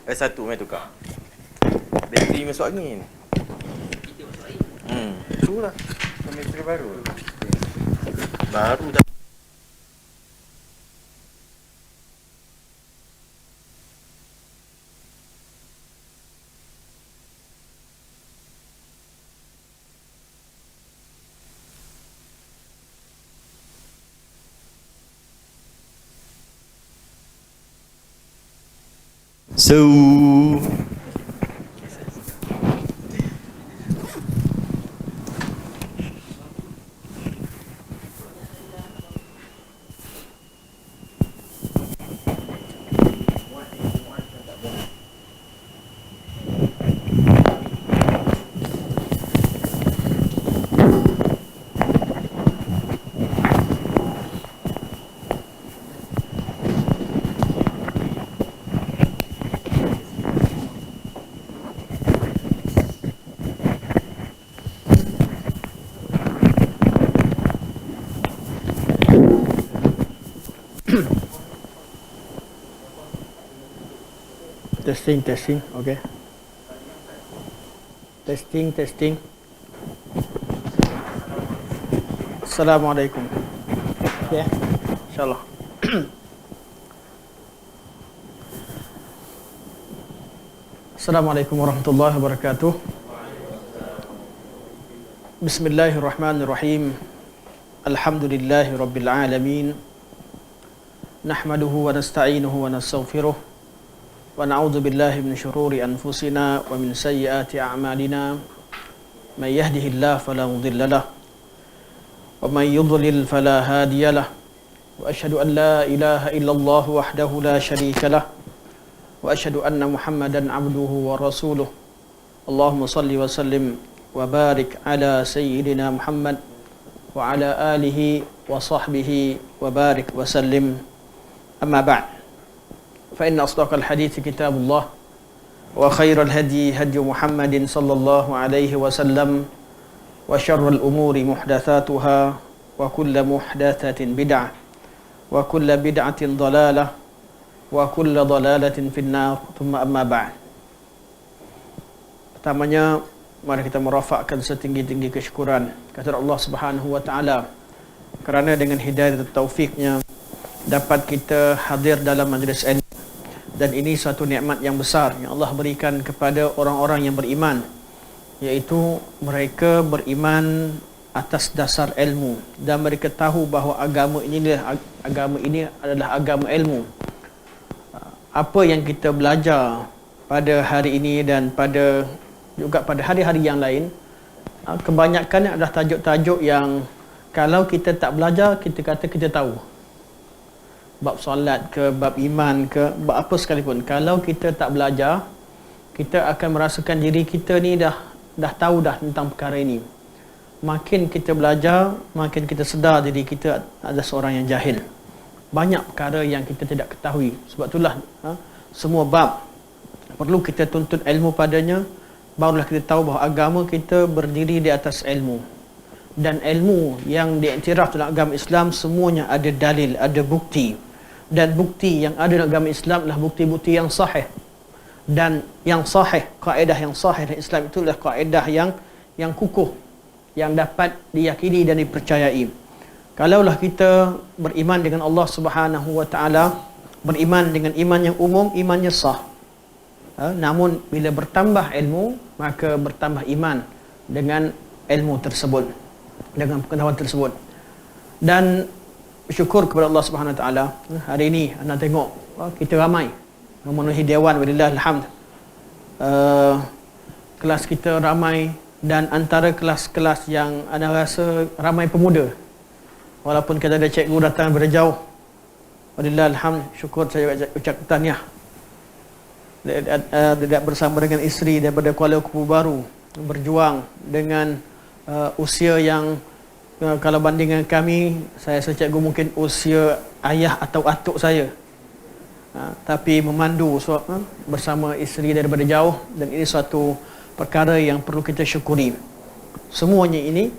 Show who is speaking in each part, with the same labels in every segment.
Speaker 1: Satu main tukar. Bateri masuk angin. Itulah. Bateri baru. Baru dah. So
Speaker 2: testing, okay. Testing. Assalamualaikum. Ya, insyaallah. Assalamualaikum warahmatullahi wabarakatuh. Bismillahirrahmanirrahim. Alhamdulillahi rabbil alamin. Nahmaduhu wa nasta'inuhu wa nastaghfiruh. Wa na'udzu billahi min syururi anfusina wa min sayyiati a'malina. May yahdihillahu fala mudilla lahu wa may yudlil fala hadiya lahu. Wa asyhadu an la ilaha illallah wahdahu la syarika lahu wa asyhadu anna Muhammadan 'abduhu wa rasuluh. Allahumma shalli wa sallim wa barik ala sayyidina Muhammad wa ala alihi wa sahbihi wa barik wa sallim. Amma ba'd. Fa inna asdaqal hadithi kitabullah wa khairal hadi hadi Muhammadin sallallahu alaihi wasallam wa syarrul umuri muhdatsatuha wa kullu muhdatsatin bid'ah wa kullu bid'atin dhalalah wa kullu dhalalatin finnar. Thumma amma ba'd. Pertamanya mari kita merafakkan setinggi-tinggi kesyukuran kepada Allah Subhanahu wa taala kerana dengan hidayah dan taufiknya dapat kita hadir dalam majlis ilmu, dan ini suatu nikmat yang besar yang Allah berikan kepada orang-orang yang beriman, iaitu mereka beriman atas dasar ilmu dan mereka tahu bahawa agama ini adalah agama ilmu. Apa yang kita belajar pada hari ini dan pada hari-hari yang lain, kebanyakan adalah tajuk-tajuk yang kalau kita tak belajar kita kata kita tahu. Bab solat ke, bab iman ke, bab apa sekalipun, kalau kita tak belajar, kita akan merasakan diri kita ni dah tahu dah tentang perkara ini. Makin kita belajar, makin kita sedar diri kita adalah seorang yang jahil. Banyak perkara yang kita tidak ketahui. Sebab itulah semua bab perlu kita tuntut ilmu padanya, barulah kita tahu bahawa agama kita berdiri di atas ilmu. Dan ilmu yang diiktiraf dalam agama Islam semuanya ada dalil, ada bukti. Dan bukti yang ada dalam agama Islam adalah bukti-bukti yang sahih. Dan yang sahih, kaedah yang sahih dalam Islam itu adalah kaedah yang kukuh, yang dapat diyakini dan dipercayai. Kalaulah kita beriman dengan Allah Subhanahu wa taala, beriman dengan iman yang umum, imannya sah. Namun bila bertambah ilmu, maka bertambah iman dengan ilmu tersebut, dengan pengetahuan tersebut. Dan bersyukur kepada Allah Subhanahu Wa Taala, hari ini anda tengok kita ramai memenuhi dewan, walillahil hamd. Kelas kita ramai, dan antara kelas-kelas yang anda rasa ramai pemuda, walaupun kita ada cikgu datang daripada jauh, walillahil hamd. Syukur, saya ucap tahniah bersama dengan isteri daripada Kuala Lumpur Baru, berjuang dengan usia yang kalau bandingkan kami, saya cikgu mungkin usia ayah atau atuk saya, tapi memandu bersama isteri daripada jauh, dan ini suatu perkara yang perlu kita syukuri. Semuanya ini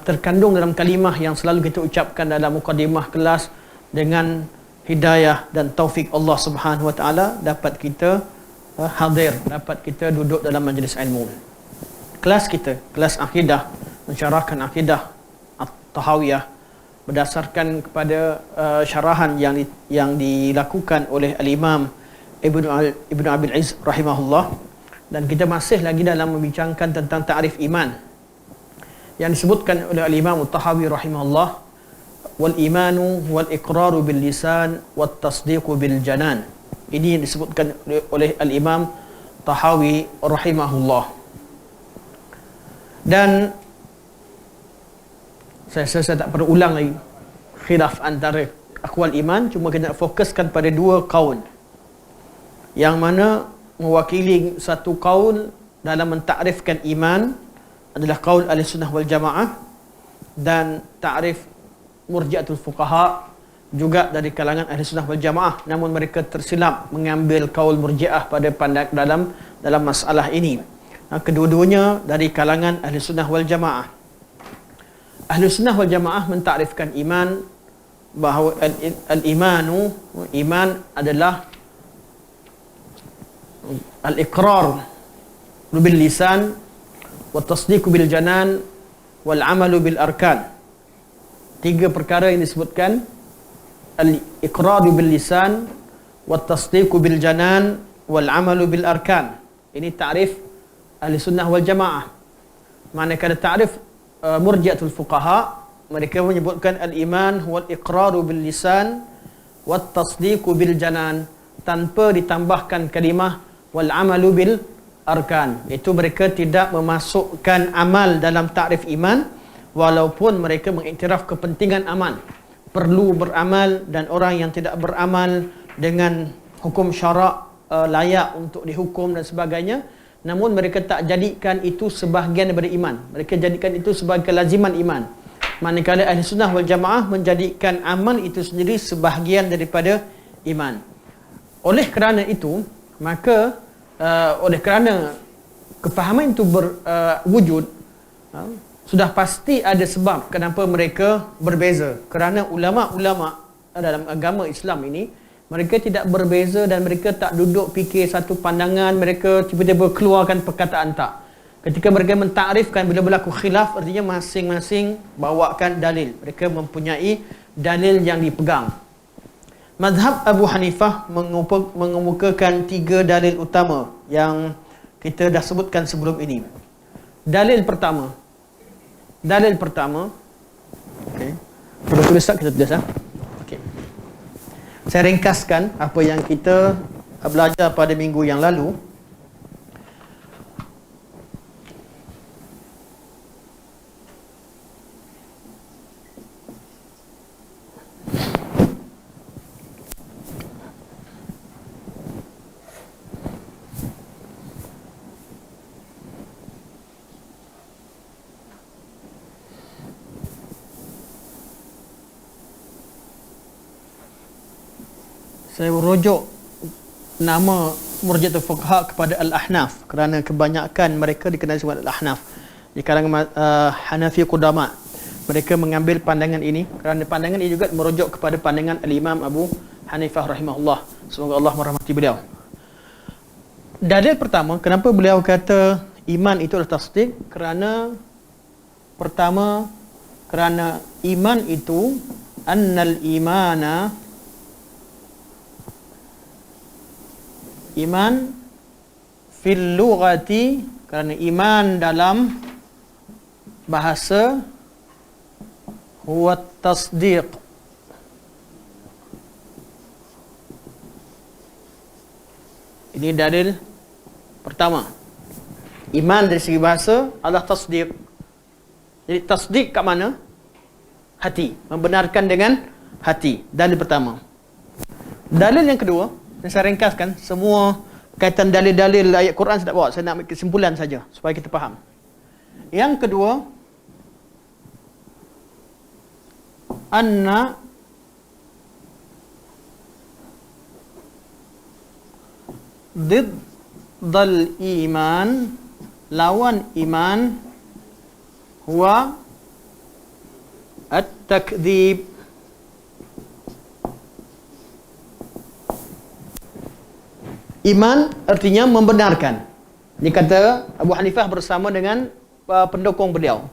Speaker 2: terkandung dalam kalimah yang selalu kita ucapkan dalam mukadimah kelas, dengan hidayah dan taufik Allah Subhanahu Wa Taala dapat kita hadir, dapat kita duduk dalam majlis ilmu. Kelas kita, kelas akidah, mensyarahkan akidah At-Tahawiyah berdasarkan kepada syarahan yang dilakukan oleh Al-Imam Ibnu Abil Izz rahimahullah, dan kita masih lagi dalam membincangkan tentang ta'rif iman yang disebutkan oleh Al-Imam At-Tahawi rahimahullah, wal imanu wal iqraru bil lisan wat tasdiqu bil janan. Ini yang disebutkan oleh Al-Imam Tahawi rahimahullah. Dan saya tak perlu ulang lagi khilaf antara akwal iman, cuma kita nak fokuskan pada dua kaul yang mana mewakili satu kaul dalam mentakrifkan iman adalah kaul Ahlussunnah wal Jamaah, dan takrif Murji'atul Fuqaha juga dari kalangan Ahlussunnah wal Jamaah, namun mereka tersilap mengambil kaul Murji'ah pada dalam masalah ini. Kedua-duanya dari kalangan Ahlussunnah wal Jamaah. Ahlussunnah wal Jamaah mentakrifkan iman bahawa al-imanu, iman adalah al-iqrar bil lisan wa tasdiq bil janan wal amalu bil arkan. Tiga perkara yang disebutkan: al-iqrar bil lisan wa tasdiq bil janan wal amalu bil arkan. Ini takrif Ahlussunnah wal Jamaah. Manakala takrif Murji'atul Fuqaha, mereka menyebutkan al-iman wal iqraru bil lisan wat tasdiqu bil janan tanpa ditambahkan kalimah wal amalu bil arkan. Itu mereka tidak memasukkan amal dalam takrif iman, walaupun mereka mengiktiraf kepentingan amal, perlu beramal, dan orang yang tidak beramal dengan hukum syarak layak untuk dihukum dan sebagainya. Namun mereka tak jadikan itu sebahagian daripada iman, mereka jadikan itu sebagai kelaziman iman. Manakala Ahlussunnah wal Jamaah menjadikan amal itu sendiri sebahagian daripada iman. Oleh kerana itu, maka oleh kerana kefahaman itu berwujud, sudah pasti ada sebab kenapa mereka berbeza. Kerana ulama-ulama dalam agama Islam ini, mereka tidak berbeza dan mereka tak duduk fikir satu pandangan, mereka tiba-tiba keluarkan perkataan, tak. Ketika mereka mentakrifkan, bila berlaku khilaf, artinya masing-masing bawakan dalil. Mereka mempunyai dalil yang dipegang. Mazhab Abu Hanifah mengemukakan 3 dalil utama yang kita dah sebutkan sebelum ini. Dalil pertama, okey, perlu tulis tak? Kita tulis tak? Okey. Saya ringkaskan apa yang kita belajar pada minggu yang lalu. Saya merujuk nama Murji'atul Fuqaha kepada Al-Ahnaf kerana kebanyakan mereka dikenali sebagai Al-Ahnaf di kalangan Hanafi Qudama. Mereka mengambil pandangan ini kerana pandangan ini juga merujuk kepada pandangan Al-Imam Abu Hanifah rahimahullah. Semoga Allah merahmati beliau. Dalil pertama, kenapa beliau kata iman itu adalah tasdik? Kerana pertama, kerana iman itu annal imana, iman fil lughati, kerana iman dalam bahasa huwa tasdiq. Ini dalil pertama. Iman dari segi bahasa adalah tasdiq. Jadi tasdiq kat mana? Hati, membenarkan dengan hati. Dalil pertama. Dalil yang kedua, saya ringkaskan semua kaitan dalil-dalil ayat Quran saya tak bawa, saya nak ambil kesimpulan saja supaya kita faham. Yang kedua, anna diddal iman, lawan iman, huwa at-takdzib. Iman artinya membenarkan. Ini kata Abu Hanifah bersama dengan pendukung beliau.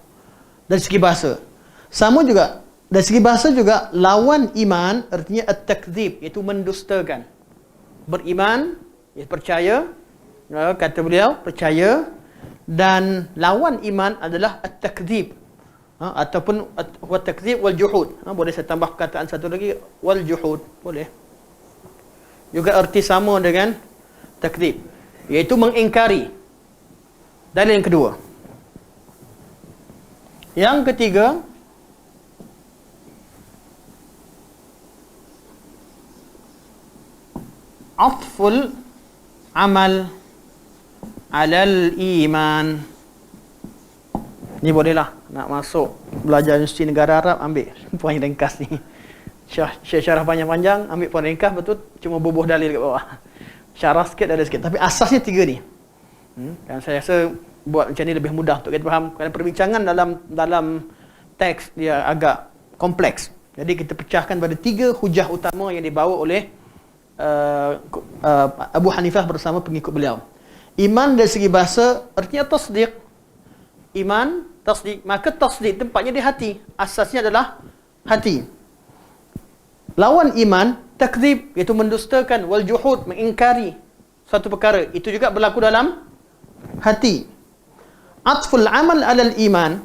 Speaker 2: Dari segi bahasa. Sama juga, dari segi bahasa juga, lawan iman artinya at-takdzib, iaitu mendustakan. Beriman, ya percaya, kata beliau, percaya. Dan lawan iman adalah at-takdzib. Ataupun at-takdzib wal juhud. Boleh saya tambah perkataan satu lagi, wal juhud. Boleh. Juga erti sama dengan takdzib, iaitu mengingkari. Dalil yang kedua. Yang ketiga, atful amal alal iman. Ni bolehlah nak masuk belajar Universiti Negara Arab, ambil poin ringkas ni. Syarah panjang-panjang, ambil poin ringkas, betul, cuma bubuh dalil kat bawah. Syarah sikit, ada sikit. Tapi asasnya tiga ni. Dan saya rasa buat macam ni lebih mudah untuk kita faham. Kerana perbincangan dalam teks dia agak kompleks. Jadi kita pecahkan pada tiga hujah utama yang dibawa oleh Abu Hanifah bersama pengikut beliau. Iman dari segi bahasa artinya tasdiq. Iman, tasdiq. Maka tasdiq tempatnya di hati. Asasnya adalah hati. Lawan iman, takdzib, iaitu mendustakan, wal juhud, mengingkari suatu perkara. Itu juga berlaku dalam hati. Atful amal alal iman.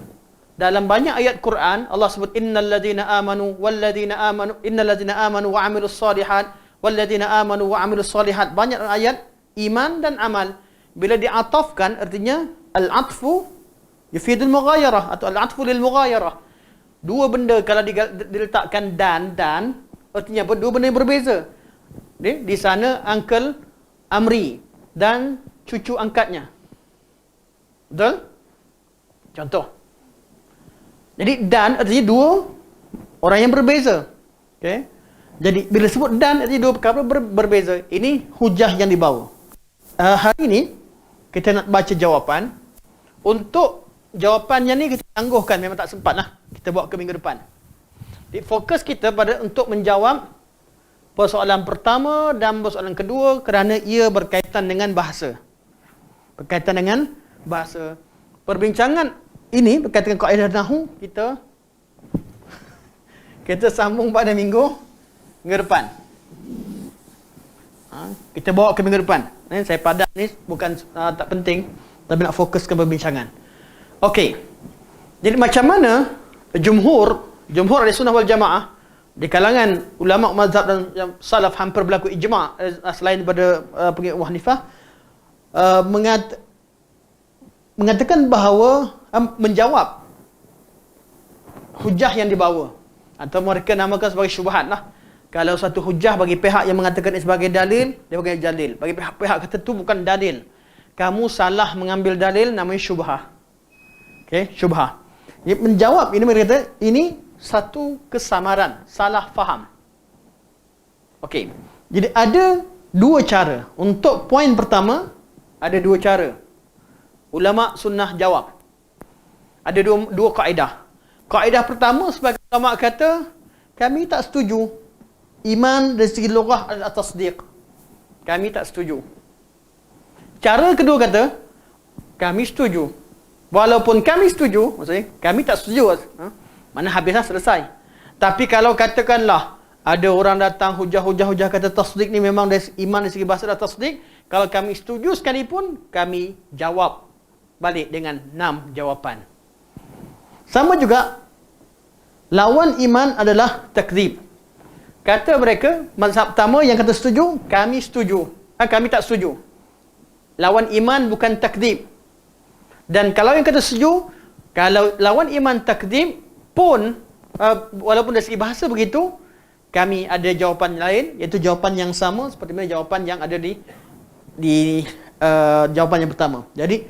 Speaker 2: Dalam banyak ayat Quran, Allah sebut innal ladzina amanu wal ladzina amanu innal ladzina amanu wa amilus solihat wal ladzina amanu wa amilus solihat. Banyak ayat iman dan amal. Bila diatafkan artinya al-atfu yufidul mughayarah atau al-atfu lil mughayarah. Dua benda kalau diletakkan dan artinya dua benda yang berbeza. Di sana Uncle Amri dan cucu angkatnya. Betul? Contoh. Jadi dan artinya dua orang yang berbeza. Okey. Jadi bila sebut dan artinya dua perkara berbeza. Ini hujah yang dibawa. Hari ini kita nak baca jawapan. Untuk jawapannya ni kita tangguhkan, memang tak sempat lah. Kita bawa ke minggu depan. Jadi fokus kita pada untuk menjawab persoalan pertama dan persoalan kedua kerana ia berkaitan dengan bahasa. Berkaitan dengan bahasa. Perbincangan ini berkaitan dengan kaedah nahwu kita sambung pada minggu depan. Kita bawa ke minggu depan. Saya padat ni bukan tak penting, tapi nak fokuskan perbincangan. Okey. Jadi macam mana jumhur ahli sunnah wal jamaah di kalangan ulama mazhab dan salaf hampir berlaku ijma' selain daripada pengikut Abu Hanifah mengatakan bahawa menjawab hujah yang dibawa atau mereka namakan sebagai syubhat lah. Kalau satu hujah bagi pihak yang mengatakan ini sebagai dalil, dia panggil dalil. Bagi pihak kata itu bukan dalil, kamu salah mengambil dalil, namanya syubhah. Okey, syubhah. Menjawab ini mereka kata ini satu kesamaran, salah faham. Okey. Jadi ada dua cara. Untuk poin pertama, ada dua cara. Ulama sunnah jawab. Ada dua kaedah. Kaedah pertama, sebagai ulama kata, kami tak setuju iman dari segi lughah adalah tasdiq. Kami tak setuju. Cara kedua kata, kami setuju. Walaupun kami setuju, maksudnya kami tak setuju. Mana habislah, selesai. Tapi kalau katakanlah ada orang datang hujah kata tasdik ni memang dari iman dari segi bahasa adalah tasdik, kalau kami setuju sekalipun, kami jawab balik dengan 6 jawapan. Sama juga lawan iman adalah takdzib. Kata mereka, mazhab pertama yang kata setuju, kami setuju. Kami tak setuju. Lawan iman bukan takdzib. Dan kalau yang kata setuju, kalau lawan iman takdzib pun walaupun dari segi bahasa begitu, kami ada jawapan lain, iaitu jawapan yang sama seperti mana jawapan yang ada di jawapan yang pertama. Jadi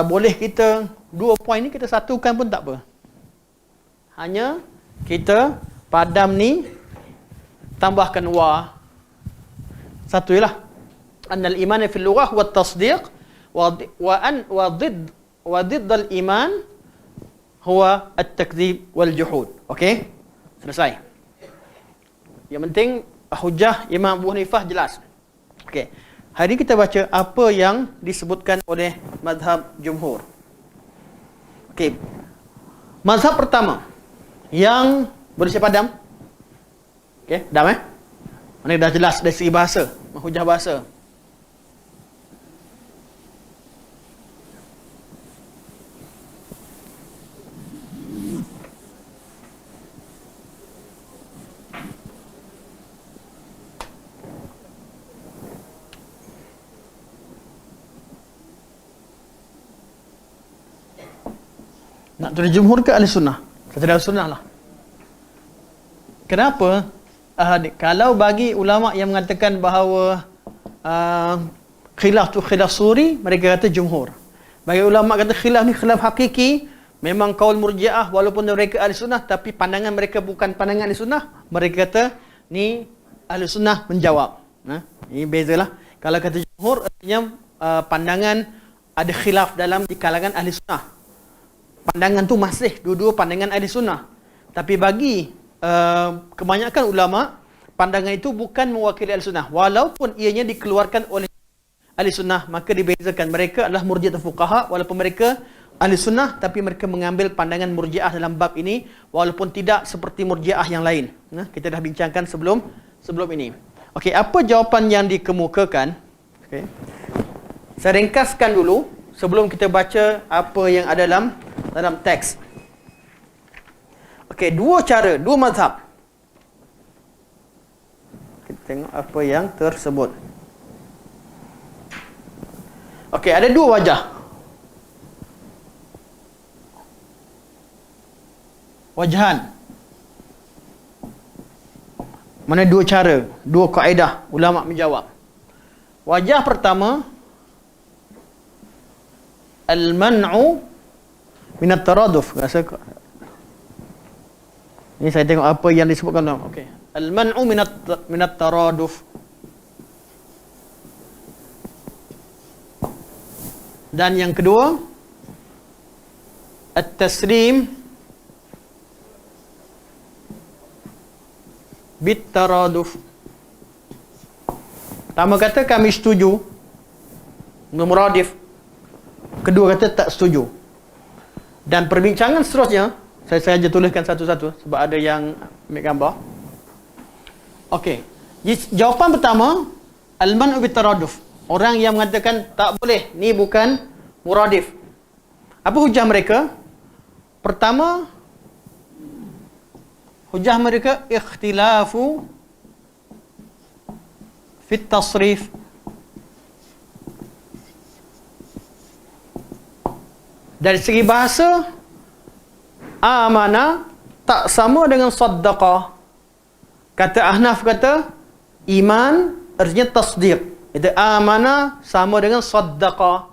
Speaker 2: boleh kita dua poin ni kita satukan pun tak apa. Hanya kita padam ni tambahkan wa. Satu ialah annal iman fil lughah wa tasdiq wa didd al iman huwa at-takdzib wal juhud. Okey? Selesai. Yang penting hujah Imam Abu Hanifah jelas. Okey. Hari ini kita baca apa yang disebutkan oleh mazhab jumhur. Okey. Mazhab pertama yang boleh saya padam? Okey, padam Mana dah jelas dari segi bahasa, hujah bahasa. Nak tulis jumhur ke ahli sunnah? Kata ahli sunnah lah. Kenapa? Kalau bagi ulama yang mengatakan bahawa khilaf tu khilaf suri, mereka kata jumhur. Bagi ulama kata khilaf ni khilaf hakiki, memang kaul murjiah walaupun mereka ahli sunnah, tapi pandangan mereka bukan pandangan ahli sunnah, mereka kata ni ahli sunnah menjawab. Ini bezalah. Kalau kata jumhur artinya pandangan ada khilaf dalam di kalangan ahli sunnah. Pandangan tu masih dua-dua pandangan ahli sunnah. Tapi bagi kebanyakan ulama, pandangan itu bukan mewakili ahli sunnah. Walaupun ianya dikeluarkan oleh ahli sunnah, maka dibezakan. Mereka adalah murji'ah fuqaha, walaupun mereka ahli sunnah, tapi mereka mengambil pandangan murji'ah dalam bab ini, walaupun tidak seperti murji'ah yang lain. Kita dah bincangkan sebelum ini. Okey, apa jawapan yang dikemukakan? Okey. Saya ringkaskan dulu sebelum kita baca apa yang ada dalam teks. Okey, dua cara, dua mazhab. Kita tengok apa yang tersebut. Okey, ada dua wajah. Wajahan. Mana dua cara, dua kaedah ulama menjawab. Wajah pertama, al-man'u min at-taraduf. Ini saya tengok apa yang disebutkan dalam. Okey. Al-man'u min at-taraduf. Dan yang kedua, at-taslim bit-taraduf. Pertama kata kami setuju muradif. Kedua kata tak setuju. Dan perbincangan seterusnya saya saja tuliskan satu-satu sebab ada yang ambil gambar. Okey. Jawapan pertama, al-man'u bit-taraduf. Orang yang mengatakan tak boleh, ni bukan muradif. Apa hujah mereka? Pertama, hujah mereka ikhtilafu fit tasrif. Dari segi bahasa, amana tak sama dengan saddaqah. Kata Ahnaf kata iman artinya tasdiq. Itu amana sama dengan saddaqah.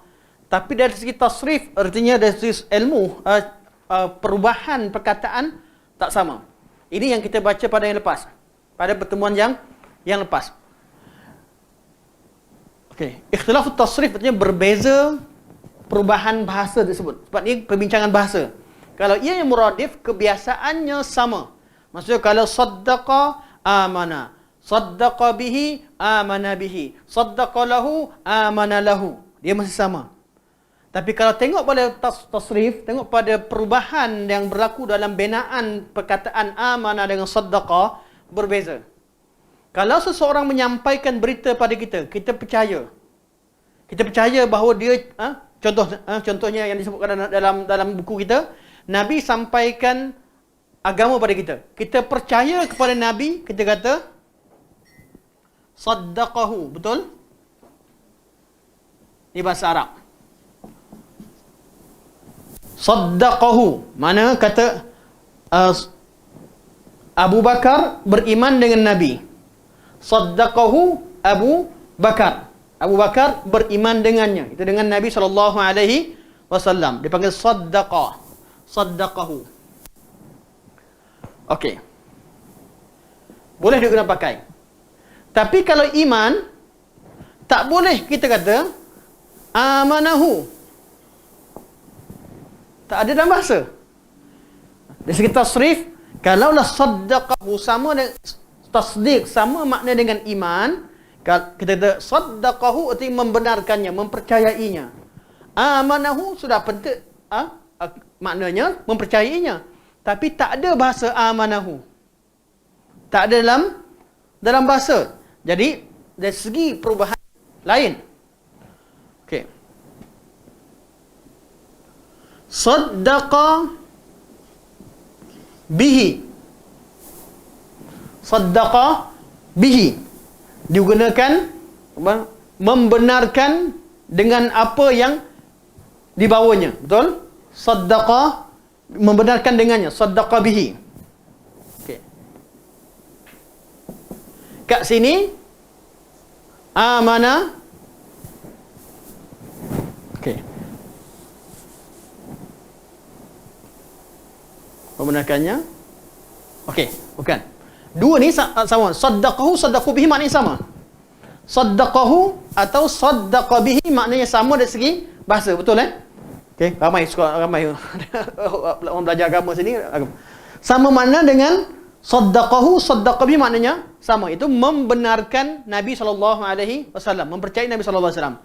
Speaker 2: Tapi dari segi tasrif artinya dari segi ilmu perubahan perkataan tak sama. Ini yang kita baca pada yang lepas. Pada pertemuan yang lepas. Okey, ikhtilaf tasrif artinya berbeza perubahan bahasa tersebut. Sebab ni perbincangan bahasa. Kalau ia yang muradif, kebiasaannya sama. Maksudnya kalau saddaqa amana, saddaqa bihi amana bihi, saddaqa lahu amana lahu, dia masih sama. Tapi kalau tengok pada tasrif, tengok pada perubahan yang berlaku dalam binaan perkataan amana dengan saddaqa, berbeza. Kalau seseorang menyampaikan berita pada kita, kita percaya. Kita percaya bahawa dia contohnya yang disebutkan dalam buku kita, Nabi sampaikan agama pada kita. Kita percaya kepada Nabi, kita kata saddaqahu, betul? Ini bahasa Arab. Saddaqahu, mana kata Abu Bakar beriman dengan Nabi. Saddaqahu Abu Bakar. Abu Bakar beriman dengannya. Itu dengan Nabi SAW. Dipanggil saddaqa. Saddaqahu. Okey. Boleh digunakan pakai. Tapi kalau iman, tak boleh kita kata amanahu. Tak ada dalam bahasa. Dari segi tasrif, kalaulah saddaqahu sama dengan tasdiq, sama makna dengan iman, Kita kata saddaqahu artinya membenarkannya, mempercayainya. Amanahu sudah penting, maknanya mempercayainya. Tapi tak ada bahasa amanahu. Tak ada dalam bahasa. Jadi dari segi perubahan lain. Okey. Saddaqa bihi. Saddaqa bihi digunakan membenarkan dengan apa yang dibawanya. Betul? Saddaqa membenarkan dengannya. Saddaqa bihi. Okey. Kat sini amana. Okey. Membenarkannya. Okey, bukan. Dua ni sama. Saddaqahu, saddaqu bihi maknanya sama. Saddaqahu atau saddaqa bihi maknanya sama dari segi bahasa, betul Okey, ramai orang belajar agama sini. Sama makna dengan saddaqahu, saddaqa bihi maknanya sama. Itu membenarkan Nabi SAW, mempercayai Nabi SAW.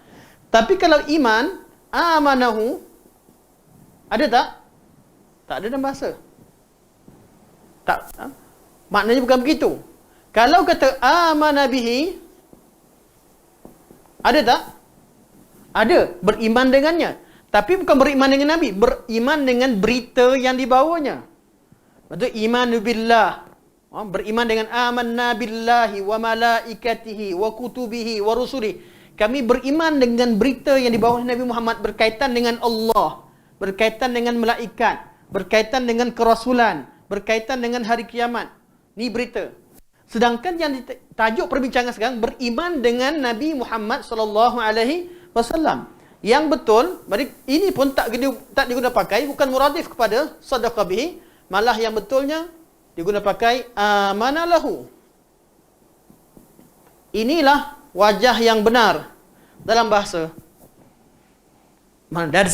Speaker 2: Tapi kalau iman, amanahu, ada tak? Tak ada dalam bahasa. Tak. Maknanya bukan begitu. Kalau kata amana bihi, ada tak? Ada. Beriman dengannya. Tapi bukan beriman dengan Nabi. Beriman dengan berita yang dibawanya. Maksudnya iman billah. Beriman dengan amanna billahi wa malaikatihi wa kutubihi wa rusuli. Kami beriman dengan berita yang dibawa Nabi Muhammad berkaitan dengan Allah, berkaitan dengan malaikat, berkaitan dengan kerasulan, berkaitan dengan hari kiamat. Ni berita. Sedangkan yang tajuk perbincangan sekarang beriman dengan Nabi Muhammad SAW. Yang betul, ini pun tak digunakan pakai, bukan muradif kepada sadaqah bihi, malah yang betulnya digunakan pakai amanalahu. Inilah wajah yang benar dalam bahasa. Dari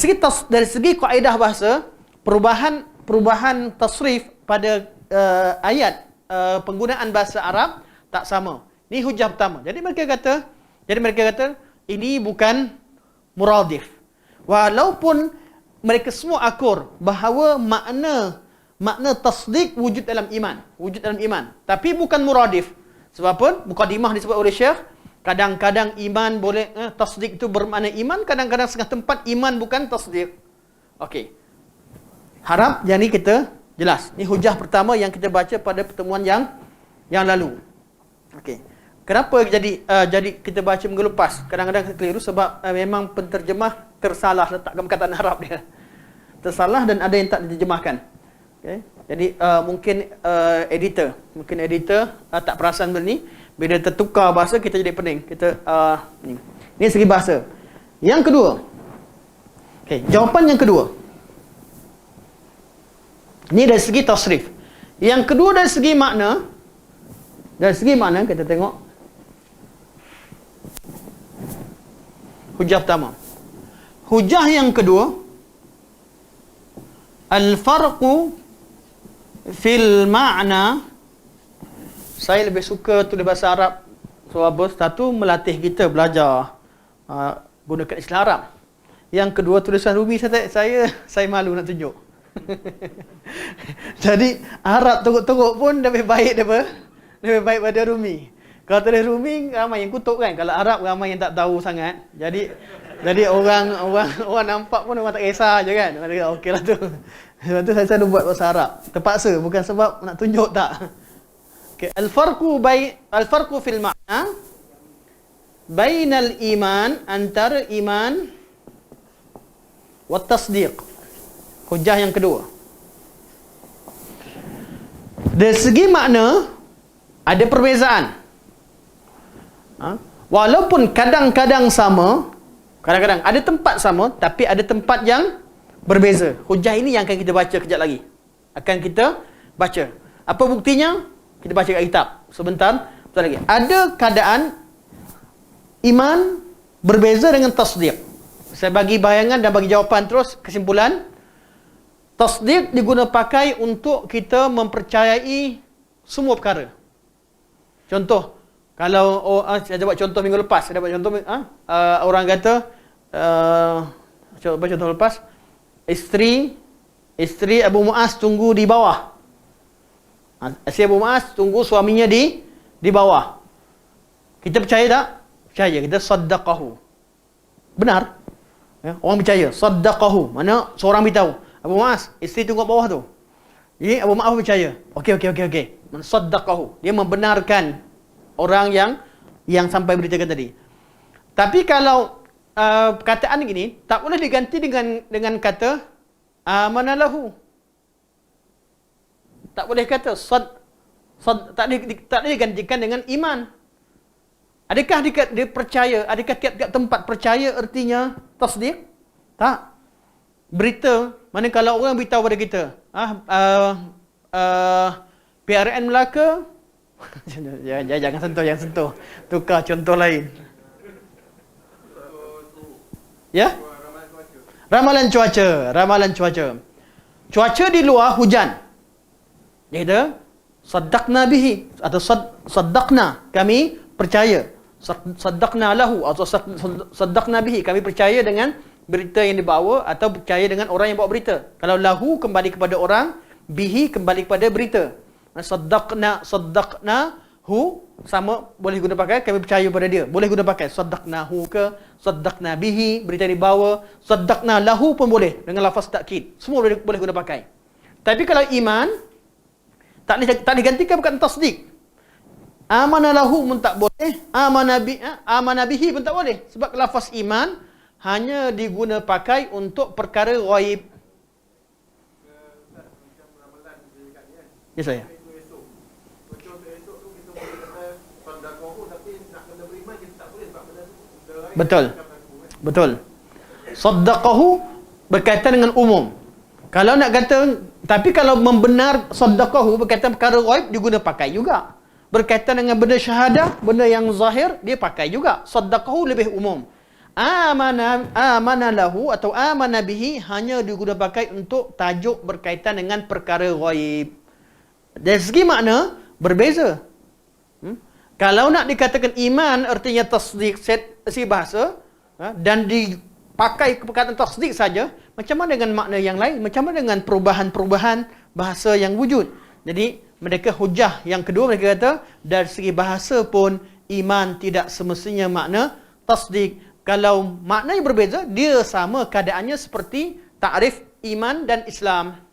Speaker 2: segi kaedah bahasa, perubahan tasrif pada ayat penggunaan bahasa Arab tak sama. Ini hujah pertama. Jadi mereka kata ini bukan muradif. Walaupun mereka semua akur bahawa makna tasdik wujud dalam iman, tapi bukan muradif. Sebab apa? Mukadimah disebut oleh Syekh, kadang-kadang iman boleh tasdik itu bermakna iman, kadang-kadang setengah tempat iman bukan tasdik. Okey. Harap yang ni kita jelas. Ini hujah pertama yang kita baca pada pertemuan yang lalu. Okey. Kenapa jadi kita baca minggu lepas? Kadang-kadang kita keliru sebab memang penterjemah tersalah letakkan perkataan Arab dia. Tersalah dan ada yang tak diterjemahkan. Okey. Jadi mungkin editor tak perasan benda ni. Bila tertukar bahasa kita jadi pening. Ini segi bahasa. Yang kedua. Okey, jawapan yang kedua. Ini dari segi tasrif. Yang kedua dari segi makna. Dari segi makna kita tengok. Hujah pertama. Hujah yang kedua. Al-farqu fil ma'na. Saya lebih suka tulis bahasa Arab. Sebab satu melatih kita belajar gunakan istilah Arab. Yang kedua tulisan Rumi saya malu nak tunjuk. Jadi Arab teruk-teruk pun lebih baik pada Rumi. Kalau tulis Rumi ramai yang kutuk kan. Kalau Arab ramai yang tak tahu sangat. Jadi orang nampak pun orang tak kisah je kan. Okeylah tu. Sebab tu saya selalu buat bahasa Arab. Terpaksa, bukan sebab nak tunjuk tak. Okay. Al-farqu fil ma'na bainal iman, antara iman wa tasdiq. Hujah yang kedua. Dari segi makna ada perbezaan. Walaupun kadang-kadang sama, kadang-kadang ada tempat sama, tapi ada tempat yang berbeza. Hujah ini yang akan kita baca kejap lagi. Akan kita baca. Apa buktinya? Kita baca kat kitab. Sebentar lagi. Ada keadaan iman berbeza dengan tasdiq. Saya bagi bayangan dan bagi jawapan terus. Kesimpulan. Tasdiq diguna pakai untuk kita mempercayai semua perkara. Contoh, Kalau saya buat contoh minggu lepas, saya dapat contoh orang kata contoh lepas, isteri Abu Muaz tunggu di bawah. Isteri Abu Muaz tunggu suaminya di bawah. Kita percaya tak? Percaya. Kita saddaqahu. Benar. Ya, orang percaya. Saddaqahu. Mana seorang beritahu. Abu Muaz, isteri tunggu bawah tu. Jadi Abu Muaz percaya. Okey. Saddaqahu. Dia membenarkan orang yang sampai beritakan tadi. Tapi kalau perkataan gini tak boleh diganti dengan kata amanalahu. Tak boleh kata tak boleh digantikan dengan iman. Adakah dia percaya? Adakah tiap-tiap tempat percaya artinya tasdik? Tak. Berita, mana kalau orang beritahu pada kita, PRN Melaka, jangan sentuh. Tukar contoh lain. Ya? Ramalan cuaca. Cuaca di luar hujan. Dia kata, saddaqna bihi atau saddaqna, kami percaya. Saddaqna lahu atau saddaqna bihi, kami percaya dengan berita yang dibawa atau percaya dengan orang yang bawa berita. Kalau lahu kembali kepada orang, bihi kembali kepada berita. Saddaqna hu sama boleh guna pakai kami percaya pada dia. Boleh guna pakai saddaqna hu ke saddaqna bihi, berita dibawa, saddaqna lahu pun boleh dengan lafaz takkid. Semua boleh guna pakai. Tapi kalau iman tak digantikan bukan tasdik. Amana lahu pun tak boleh, amana bihi pun tak boleh. Sebab lafaz iman hanya diguna pakai untuk perkara ghaib. Ya saya. Betul. Saddaqahu berkaitan dengan umum. Kalau nak kata, tapi kalau membenar saddaqahu berkaitan perkara ghaib diguna pakai juga. Berkaitan dengan benda syahadah, benda yang zahir, dia pakai juga. Saddaqahu lebih umum. Amana lahu atau amana bihi hanya diguna pakai untuk tajuk berkaitan dengan perkara ghaib. Dari segi makna berbeza. Kalau nak dikatakan iman artinya tasdik si bahasa dan dipakai perkataan tasdik saja, macam mana dengan makna yang lain? Macam mana dengan perubahan-perubahan bahasa yang wujud? Jadi mereka hujah yang kedua, mereka kata dari segi bahasa pun iman tidak semestinya makna tasdik. Kalau maknanya berbeza, dia sama keadaannya seperti takrif iman dan Islam.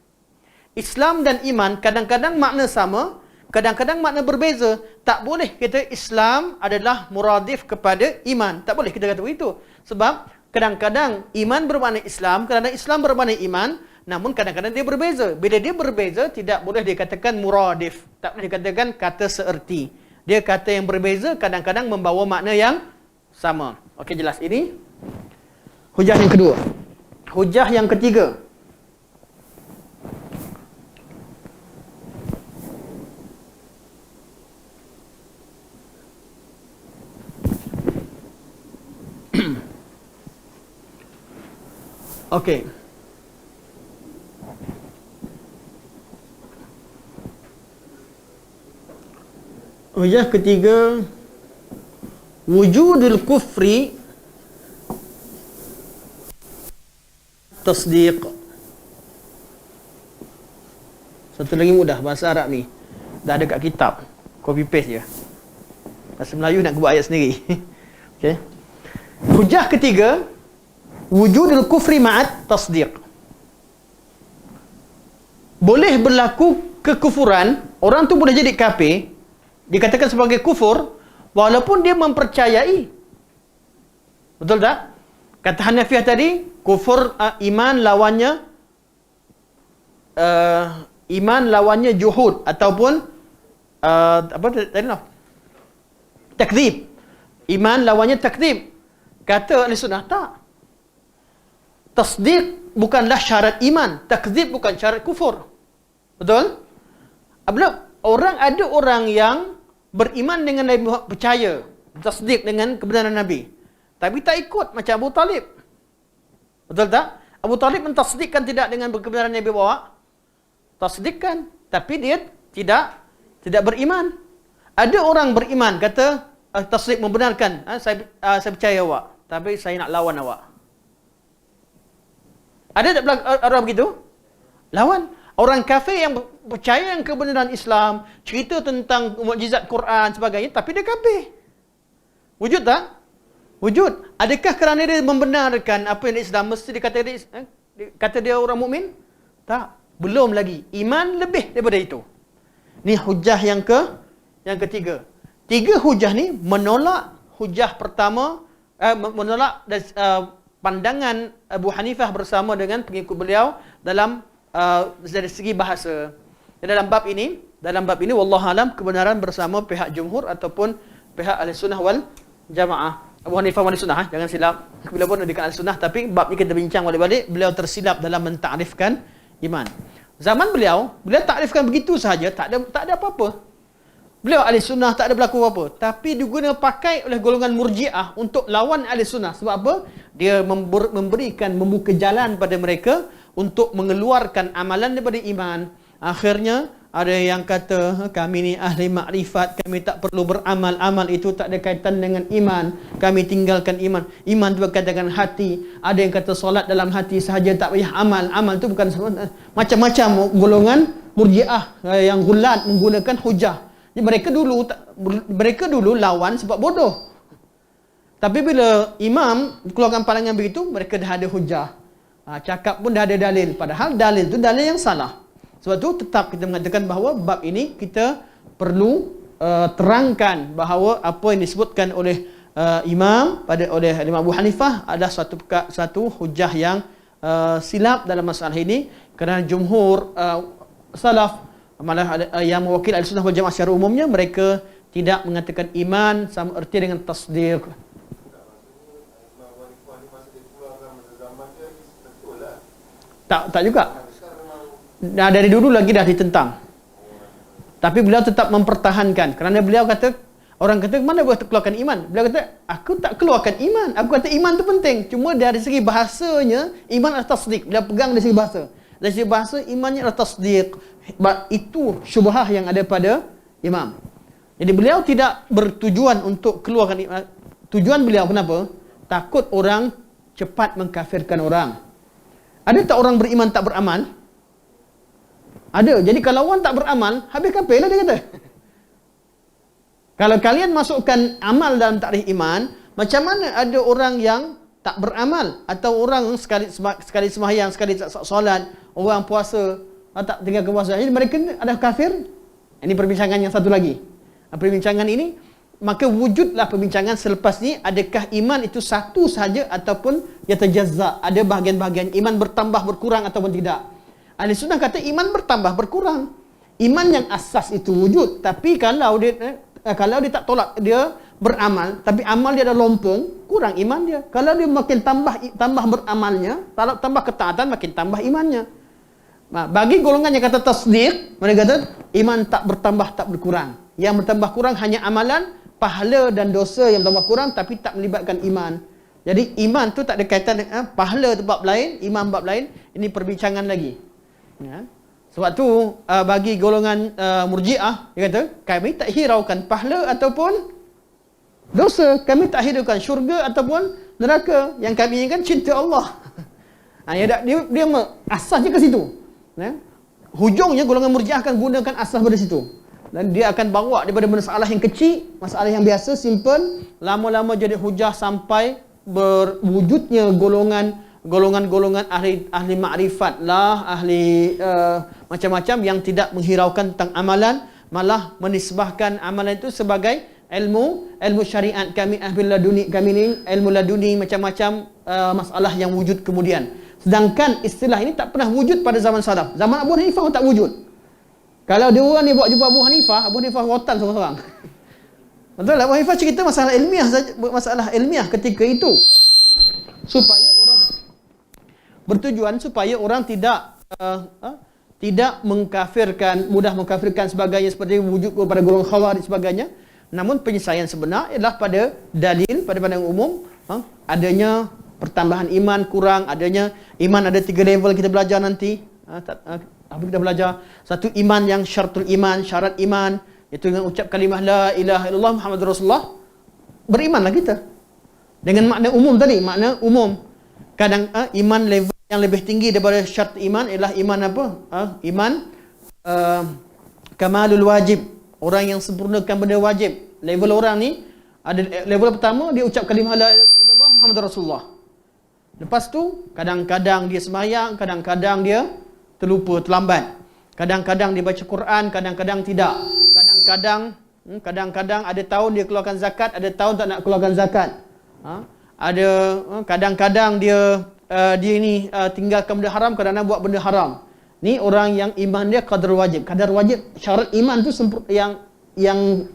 Speaker 2: Islam dan iman kadang-kadang makna sama, kadang-kadang makna berbeza. Tak boleh kita Islam adalah muradif kepada iman. Tak boleh kita kata begitu. Sebab kadang-kadang iman bermakna Islam, kadang-kadang Islam bermakna iman, namun kadang-kadang dia berbeza. Bila dia berbeza, tidak boleh dikatakan muradif. Tak boleh dikatakan kata seerti. Dia kata yang berbeza kadang-kadang membawa makna yang sama. Okey, jelas. Ini hujah yang kedua. Hujah yang ketiga. Okey. Hujah ketiga, wujudul kufri tasdiq. Satu lagi mudah, bahasa Arab ni dah ada kat kitab, copy paste je. Bahasa Melayu nak buat ayat sendiri. Okey. Hujah ketiga, wujudul kufri ma'at tasdiq. Boleh berlaku kekufuran, orang tu boleh jadi kafir, dikatakan sebagai kufur walaupun dia mempercayai. Betul tak? Kata Hanafiah tadi, kufur iman lawannya juhud ataupun apa tadi noh? Takdzib. Iman lawannya takdzib. Kata Ahli Sunnah tak. Tasdiq bukanlah syarat iman, takdzib bukan syarat kufur. Betul? Ada orang yang beriman dengan Nabi Muhammad, percaya, tasdik dengan kebenaran Nabi, tapi tak ikut macam Abu Talib. Betul tak? Abu Talib mentasdikkan tidak dengan kebenaran Nabi bawa, tasdikkan, tapi dia tidak beriman. Ada orang beriman, kata tasdik membenarkan, saya percaya awak, tapi saya nak lawan awak. Ada tak orang begitu? Lawan. Orang kafir yang percaya yang kebenaran Islam, cerita tentang mukjizat Quran sebagainya, tapi dia kafir. Wujud tak? Wujud. Adakah kerana dia membenarkan apa yang Islam mesti kata dia orang mukmin? Tak. Belum lagi. Iman lebih daripada itu. Ni hujah yang ketiga. Tiga hujah ni menolak hujah pertama, menolak pandangan Abu Hanifah bersama dengan pengikut beliau dalam dari segi bahasa. Dalam bab ini wallahu alam kebenaran bersama pihak jumhur ataupun pihak Ahlussunnah wal Jamaah. Abu Hanifah wal Sunnah, jangan silap. Bila pun dekat Ahlussunnah, tapi bab ni kita bincang balik-balik, beliau tersilap dalam mentakrifkan iman. Zaman beliau takrifkan begitu sahaja, tak ada apa-apa. Beliau ahli sunnah, tak ada berlaku apa-apa. Tapi diguna pakai oleh golongan murjiah untuk lawan ahli sunnah. Sebab apa? Dia membuka jalan pada mereka untuk mengeluarkan amalan daripada iman. Akhirnya, ada yang kata, kami ni ahli makrifat, kami tak perlu beramal. Amal itu tak ada kaitan dengan iman. Kami tinggalkan iman. Iman itu berkaitan dengan hati. Ada yang kata solat dalam hati sahaja, tak payah amal. Amal itu bukan macam-macam golongan murjiah yang gulat menggunakan hujah. Mereka dulu lawan sebab bodoh. Tapi bila imam keluarkan pandangan begitu, mereka dah ada hujah. Cakap pun dah ada dalil. Padahal dalil itu dalil yang salah. Sebab tu tetap kita mengatakan bahawa bab ini kita perlu terangkan bahawa apa yang disebutkan oleh imam oleh Imam Abu Hanifah adalah satu hujah yang silap dalam masalah ini, kerana jumhur salaf, malah yang mewakili Ahlussunnah wal Jamaah secara umumnya, mereka tidak mengatakan iman sama erti dengan tasdiq. Tak juga. Nah, dari dulu lagi dah ditentang. Tapi beliau tetap mempertahankan, kerana beliau kata, orang kata mana boleh keluarkan iman? Beliau kata, aku tak keluarkan iman. Aku kata iman tu penting. Cuma dari segi bahasanya, iman adalah tasdiq. Beliau pegang dari segi bahasa. Dari segi bahasa, imannya adalah tasdiq. Itu syubhah yang ada pada imam. Jadi beliau tidak bertujuan untuk keluarkan iman. Tujuan beliau kenapa? Takut orang cepat mengkafirkan orang. Ada tak orang beriman tak beramal? Ada. Jadi kalau orang tak beramal, habis kafir lah dia kata. Kalau kalian masukkan amal dalam takrif iman, macam mana ada orang yang tak beramal, atau orang sekali sembahyang, sekali solat, orang puasa, tak tinggalkan puasa, jadi mereka ada kafir? Ini perbincangan yang satu lagi. Perbincangan ini, maka wujudlah perbincangan selepas ni, adakah iman itu satu sahaja ataupun yatajazza, ada bahagian-bahagian iman bertambah berkurang ataupun tidak. Ahli sunnah kata iman bertambah berkurang. Iman yang asas itu wujud, tapi kalau dia tak tolak, dia beramal, tapi amal dia dah lompong, kurang iman dia. Kalau dia makin tambah beramalnya, tambah ketaatan, makin tambah imannya. Bagi golongan yang kata tasdiq, mereka kata iman tak bertambah, tak berkurang. Yang bertambah kurang hanya amalan, pahala dan dosa yang bertambah kurang, tapi tak melibatkan iman. Jadi iman tu tak ada kaitan dengan pahala tu bab lain, iman bab lain. Ini perbincangan lagi. Ya. Sebab tu bagi golongan murjiah, dia kata kami tak hiraukan pahala ataupun dosa, kami tak hiraukan syurga ataupun neraka. Yang kami inginkan cinta Allah. Dia asasnya ke situ. Ya. Hujungnya golongan murjiah akan gunakan asas pada situ. Dan dia akan bawa daripada masalah yang kecil, masalah yang biasa, simple, lama-lama jadi hujah sampai berwujudnya golongan-golongan ahli makrifat lah, ahli macam-macam yang tidak menghiraukan tentang amalan, malah menisbahkan amalan itu sebagai ilmu syariat. Kami ahli laduni, kami ni ilmu laduni, macam-macam masalah yang wujud kemudian. Sedangkan istilah ini tak pernah wujud pada zaman salaf. Zaman Abu Hanifah pun tak wujud. Kalau dia orang ni buat jumpa Abu Hanifah rotan seorang-seorang. Betul, Abu Hanifah cerita masalah ilmiah saja, masalah ilmiah ketika itu. Supaya orang bertujuan supaya orang tidak mudah mengkafirkan sebagainya, seperti wujud kepada golongan khawarij sebagainya. Namun penyelesaian sebenar ialah pada dalil, pada pandangan umum, adanya pertambahan iman kurang, adanya iman ada 3 level kita belajar nanti. Apa kita belajar? Satu, iman yang syaratul iman, syarat iman, iaitu dengan ucap kalimah la ilaha illallah Muhammadur Rasulullah. berimanlah kita. Dengan makna umum tadi, makna umum. Kadang iman level yang lebih tinggi daripada syarat iman ialah iman apa? Iman kamalul wajib. Orang yang sempurnakan benda wajib. Level orang ni, ada level pertama, dia ucap kalimah la ilaha illallah Muhammadur Rasulullah. Lepas tu, kadang-kadang dia sembahyang, kadang-kadang dia terlupa, terlambat. Kadang-kadang dia baca Quran, kadang-kadang tidak. Kadang-kadang ada tahun dia keluarkan zakat, ada tahun tak nak keluarkan zakat. Ada kadang-kadang dia tinggalkan benda haram, kadang-kadang buat benda haram. Ni orang yang iman dia qadar wajib. Kadar wajib, syarat iman tu yang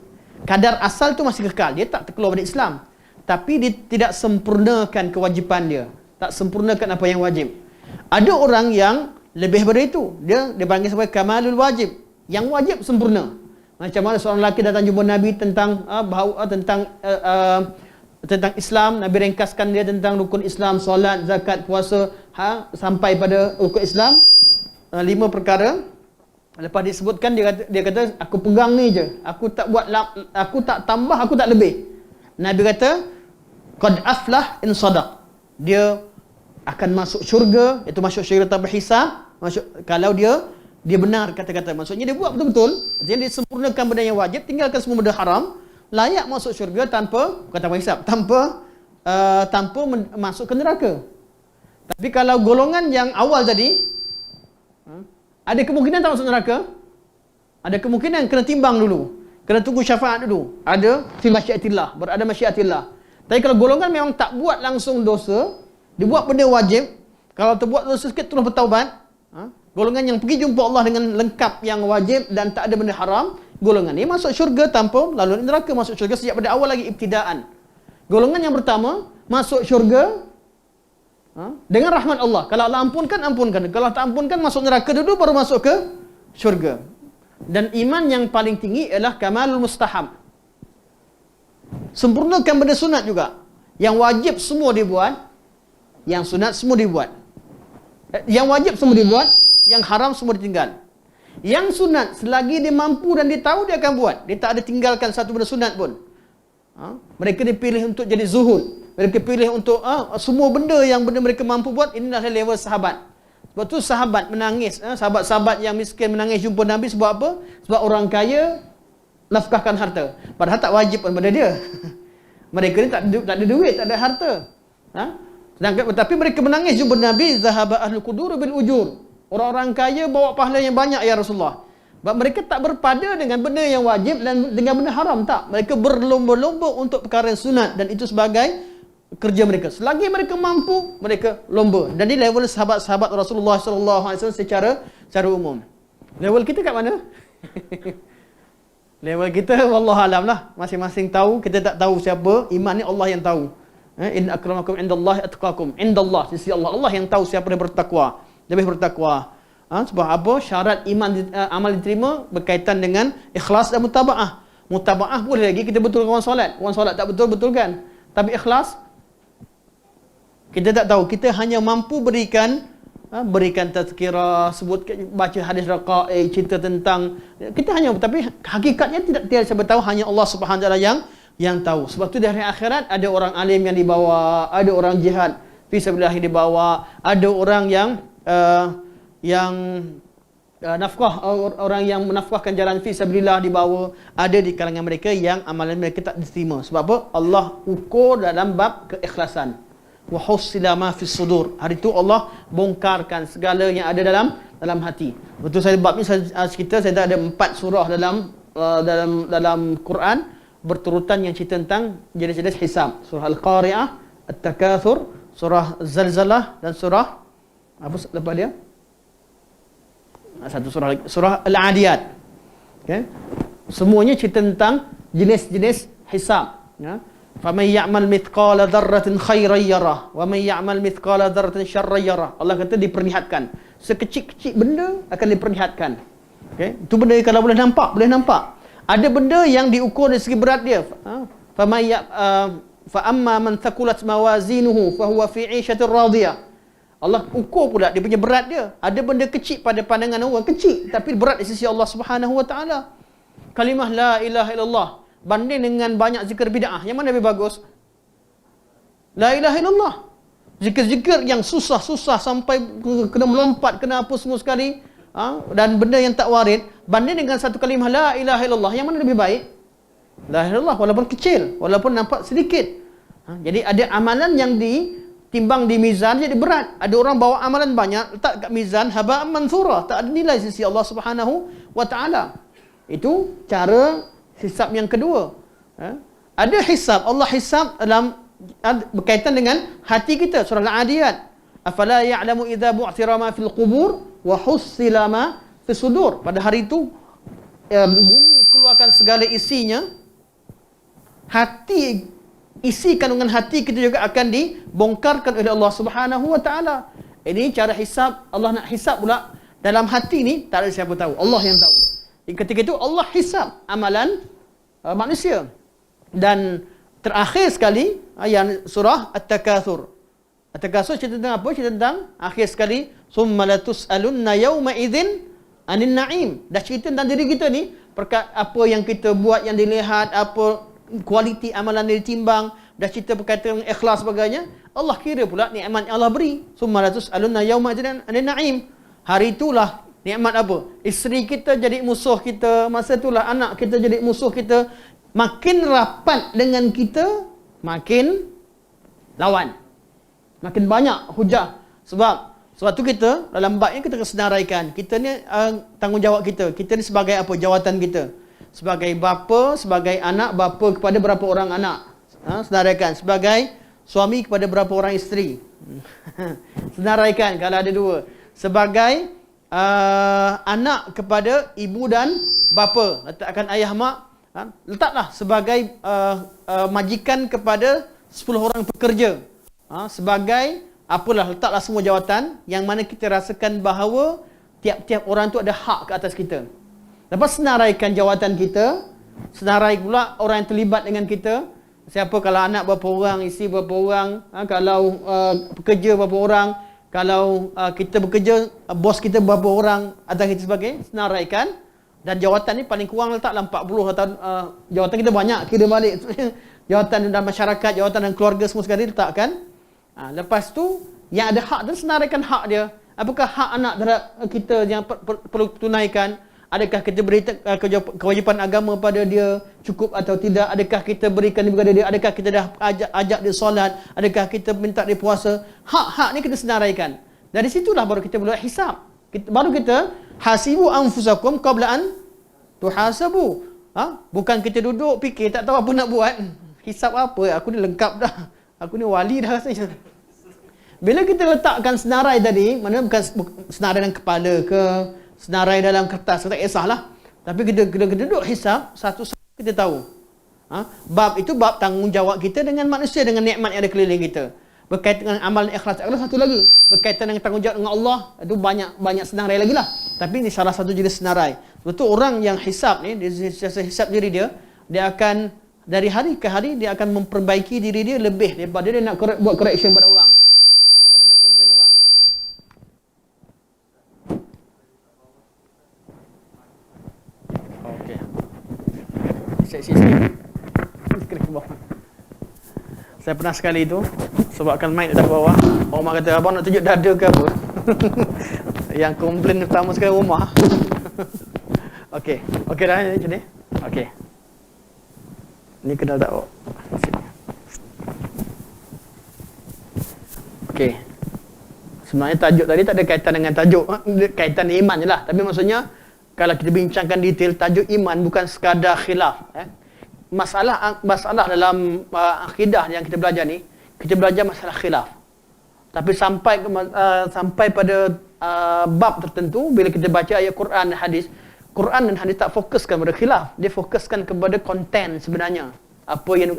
Speaker 2: kadar asal tu masih kekal. Dia tak terkeluar dari Islam. Tapi dia tidak sempurnakan kewajipan dia. Tak sempurnakan apa yang wajib. Ada orang yang lebih dari itu. Dia panggil sebagai kamalul wajib. Yang wajib sempurna. Macam mana seorang lelaki datang jumpa Nabi tentang tentang Islam. Nabi ringkaskan dia tentang rukun Islam, solat, zakat, puasa, sampai pada rukun Islam. 5 perkara. Lepas disebutkan, dia kata aku pegang ni je. Aku tak tambah, aku tak lebih. Nabi kata qad aflah in sadaq. Dia akan masuk syurga, iaitu masuk syurga tanpa hisab. Kalau dia benar kata-kata, maksudnya dia buat betul-betul, jadi dia sempurnakan benda yang wajib, tinggalkan semua benda haram, layak masuk syurga tanpa hisab, tanpa masuk ke neraka. Tapi kalau golongan yang awal tadi, ada kemungkinan tak masuk neraka? Ada kemungkinan, kena timbang dulu, kena tunggu syafaat dulu. Ada fi masyiatillah, berada masyiatillah. Tapi kalau golongan memang tak buat langsung dosa, dia buat benda wajib, kalau terbuat dosa sikit terus bertaubat, golongan yang pergi jumpa Allah dengan lengkap yang wajib dan tak ada benda haram, golongan ni masuk syurga tanpa lalu neraka, masuk syurga sejak pada awal lagi ibtidaan. Golongan yang pertama masuk syurga dengan rahmat Allah. Kalau Allah ampunkan, ampunkan. Kalau tak ampunkan, masuk neraka dulu baru masuk ke syurga. Dan iman yang paling tinggi ialah kamalul mustahab. Sempurnakan benda sunat juga. Yang wajib semua dibuat, yang sunat semua dibuat. Yang wajib semua dibuat, yang haram semua ditinggal. Yang sunat, selagi dia mampu dan dia tahu, dia akan buat. Dia tak ada tinggalkan satu benda sunat pun. Mereka dipilih untuk jadi zuhud. Mereka pilih untuk semua benda yang mereka mampu buat. Inilah level sahabat. Sebab tu sahabat menangis. Sahabat-sahabat yang miskin menangis jumpa Nabi sebab apa? Sebab orang kaya nafkahkan harta. Padahal tak wajib pun pada dia. Mereka ni tak ada duit, tak ada harta. Tapi mereka menangis jumpa Nabi. Zahaba ahlul qudur bil ujur. Orang-orang kaya bawa pahala yang banyak ya Rasulullah. Sebab mereka tak berpada dengan benda yang wajib dan dengan benda haram, tak. Mereka berlomba-lomba untuk perkara yang sunat dan itu sebagai kerja mereka. Selagi mereka mampu, mereka lomba. Dan ini level sahabat-sahabat Rasulullah SAW secara umum. Level kita kat mana? Level kita wallahualam lah. Masing-masing tahu, kita tak tahu siapa. Iman ni Allah yang tahu. In akramakum indallahi atqakum. Indallah, sisi Allah. Allah yang tahu siapa yang bertakwa. Lebih bertakwa. Sebab apa? Syarat iman amal diterima berkaitan dengan ikhlas dan mutaba'ah. Mutaba'ah boleh lagi kita betulkan orang solat. Orang solat tak betul, betulkan. Tapi ikhlas, kita tak tahu. Kita hanya mampu berikan tazkirah, baca hadis raqa'iq, cerita tentang, kita hanya, tapi hakikatnya tidak siapa tahu, hanya Allah Subhanahu Wa Taala yang tahu. Sebab tu di hari akhirat ada orang alim yang dibawa, ada orang jihad fi sabilillah dibawa, ada orang yang nafkah, orang yang menafkahkan jalan fi sabilillah dibawa, ada di kalangan mereka yang amalan mereka tak diterima. Sebab apa? Allah ukur dalam bab keikhlasan. Wa husila ma fis sudur. Hari itu Allah bongkarkan segala yang ada dalam hati. Betul, saya bab ni saya cerita, saya ada 4 surah dalam Quran berturutan yang cerita tentang jenis-jenis hisab. Surah Al-Qari'ah, At-Takatsur, surah Zalzalah dan surah apa lepas dia? Satu surah Al-Adiyat. Okay? Semuanya cerita tentang jenis-jenis hisab, ya. Faman ya'mal mithqala dzarratin khairan yarah wa man ya'mal mithqala dzarratin syarran yarah. Allah kata diperlihatkan. Sekecil-kecil benda akan diperlihatkan. Okey, itu benda kalau boleh nampak. Ada benda yang diukur dari segi berat dia. Fa amma man thaqulat mawazinuhu fa huwa fi 'ishatir radiyah. Allah ukur pula dia punya berat dia. Ada benda kecil pada pandangan orang, kecil tapi berat di sisi Allah Subhanahu Wa Taala. Kalimah la ilaha illallah banding dengan banyak zikir bid'ah, yang mana lebih bagus? La ilaha illallah. Zikir-zikir yang susah-susah sampai kena melompat, kena apa semua sekali, dan benda yang tak warid, banding dengan satu kalimah la ilaha illallah, yang mana lebih baik? La ilaha illallah, walaupun kecil, walaupun nampak sedikit. Jadi ada amalan yang ditimbang di mizan jadi berat. Ada orang bawa amalan banyak, letak kat mizan haba'an mansura, tak ada nilai sisi Allah Subhanahu wa taala. Itu cara hisab yang kedua. Ada hisab, Allah hisab dalam berkaitan dengan hati kita. Surah Al-Adiyat, afala ya'lamu idza bu'thira ma fil qubur wa hussila ma fis sudur. Pada hari itu bumi keluarkan segala isinya, hati, isi kandungan hati kita juga akan dibongkarkan oleh Allah Subhanahu wa taala. Ini cara hisab. Allah nak hisab pula dalam hati ni, tak ada siapa tahu, Allah yang tahu. Ketika itu Allah hisab amalan manusia. Dan terakhir sekali yang surah At-Takatsur. At-Takatsur cerita tentang apa? Cerita tentang akhir sekali, summa latus'alunna yawma idzin 'anil na'im. Dah cerita tentang diri kita ni, apa yang kita buat yang dilihat, apa kualiti amalan yang ditimbang, dah cerita berkaitan dengan ikhlas sebagainya. Allah kira pula nikmat yang Allah beri. Summa latus'alunna yawma idzin 'anil na'im. Hari itulah nikmat apa? Isteri kita jadi musuh kita, masa itulah anak kita jadi musuh kita. Makin rapat dengan kita, makin lawan. Makin banyak hujah. Sebab tu kita, dalam bab ini kita kesenaraikan. Kita ni tanggungjawab kita. Kita ni sebagai apa? Jawatan kita. Sebagai bapa, sebagai anak, bapa kepada berapa orang anak. Senaraikan. Sebagai suami kepada berapa orang isteri. Senaraikan kalau ada dua. Sebagai anak kepada ibu dan bapa. Letakkan ayah mak. Letaklah sebagai majikan kepada 10 orang pekerja. Sebagai apalah, letaklah semua jawatan yang mana kita rasakan bahawa tiap-tiap orang tu ada hak ke atas kita. Lepas senaraikan jawatan kita, senarai pula orang yang terlibat dengan kita. Siapa, kalau anak berapa orang, isteri berapa orang, kalau pekerja berapa orang, kalau kita bekerja, bos kita berapa orang, atau kita sebagai senaraikan. Dan jawatan ni paling kurang letaklah 40 atau jawatan kita banyak, kira balik. Jawatan dalam masyarakat, jawatan dalam keluarga semua sekali letakkan. Lepas tu, yang ada hak tu senaraikan hak dia. Apakah hak anak terhadap kita yang perlu tunaikan? Adakah kita beri kewajipan agama pada dia cukup atau tidak? Adakah kita berikan kepada dia? Adakah kita dah ajak dia solat? Adakah kita minta dia puasa? Hak-hak ni kita senaraikan. Dari situlah baru kita boleh hisab. Baru kita hasibu anfusakum qabla an tuhasabu. Bukan kita duduk fikir tak tahu apa nak buat. Hisab apa? Aku ni lengkap dah. Aku ni wali dah rasanya. Bila kita letakkan senarai tadi, mana bukan senarai dalam kepala ke, senarai dalam kertas, tak kisahlah. Tapi kita duduk hisab, satu-satu kita tahu. Bab itu bab tanggungjawab kita dengan manusia, dengan nikmat yang ada keliling kita. Berkaitan dengan amalan ikhlas. Ada satu lagi, berkaitan dengan tanggungjawab dengan Allah, itu banyak senarai lagi lah. Tapi ini salah satu jenis senarai. Betul, orang yang hisab ni, dia hisab diri dia akan dari hari ke hari dia akan memperbaiki diri dia lebih daripada dia nak buat correction pada orang, daripada nak komplain orang. Okey. Saya pernah sekali tu, sebabkan mic dekat bawah, orang kata, abang nak tunjuk dada ke apa? Yang komplain pertama sekali rumah. Okey dah macam ni. Okey. Ni kena tak? Okey. Sebenarnya tajuk tadi tak ada kaitan dengan tajuk, kaitan iman je lah. Tapi maksudnya, kalau kita bincangkan detail, tajuk iman bukan sekadar khilaf. Masalah dalam akidah yang kita belajar ni, kita belajar masalah khilaf. Tapi sampai pada bab tertentu, bila kita baca ayat Quran dan hadis, Quran dan hadis tak fokuskan pada khilaf, dia fokuskan kepada konten sebenarnya. Apa yang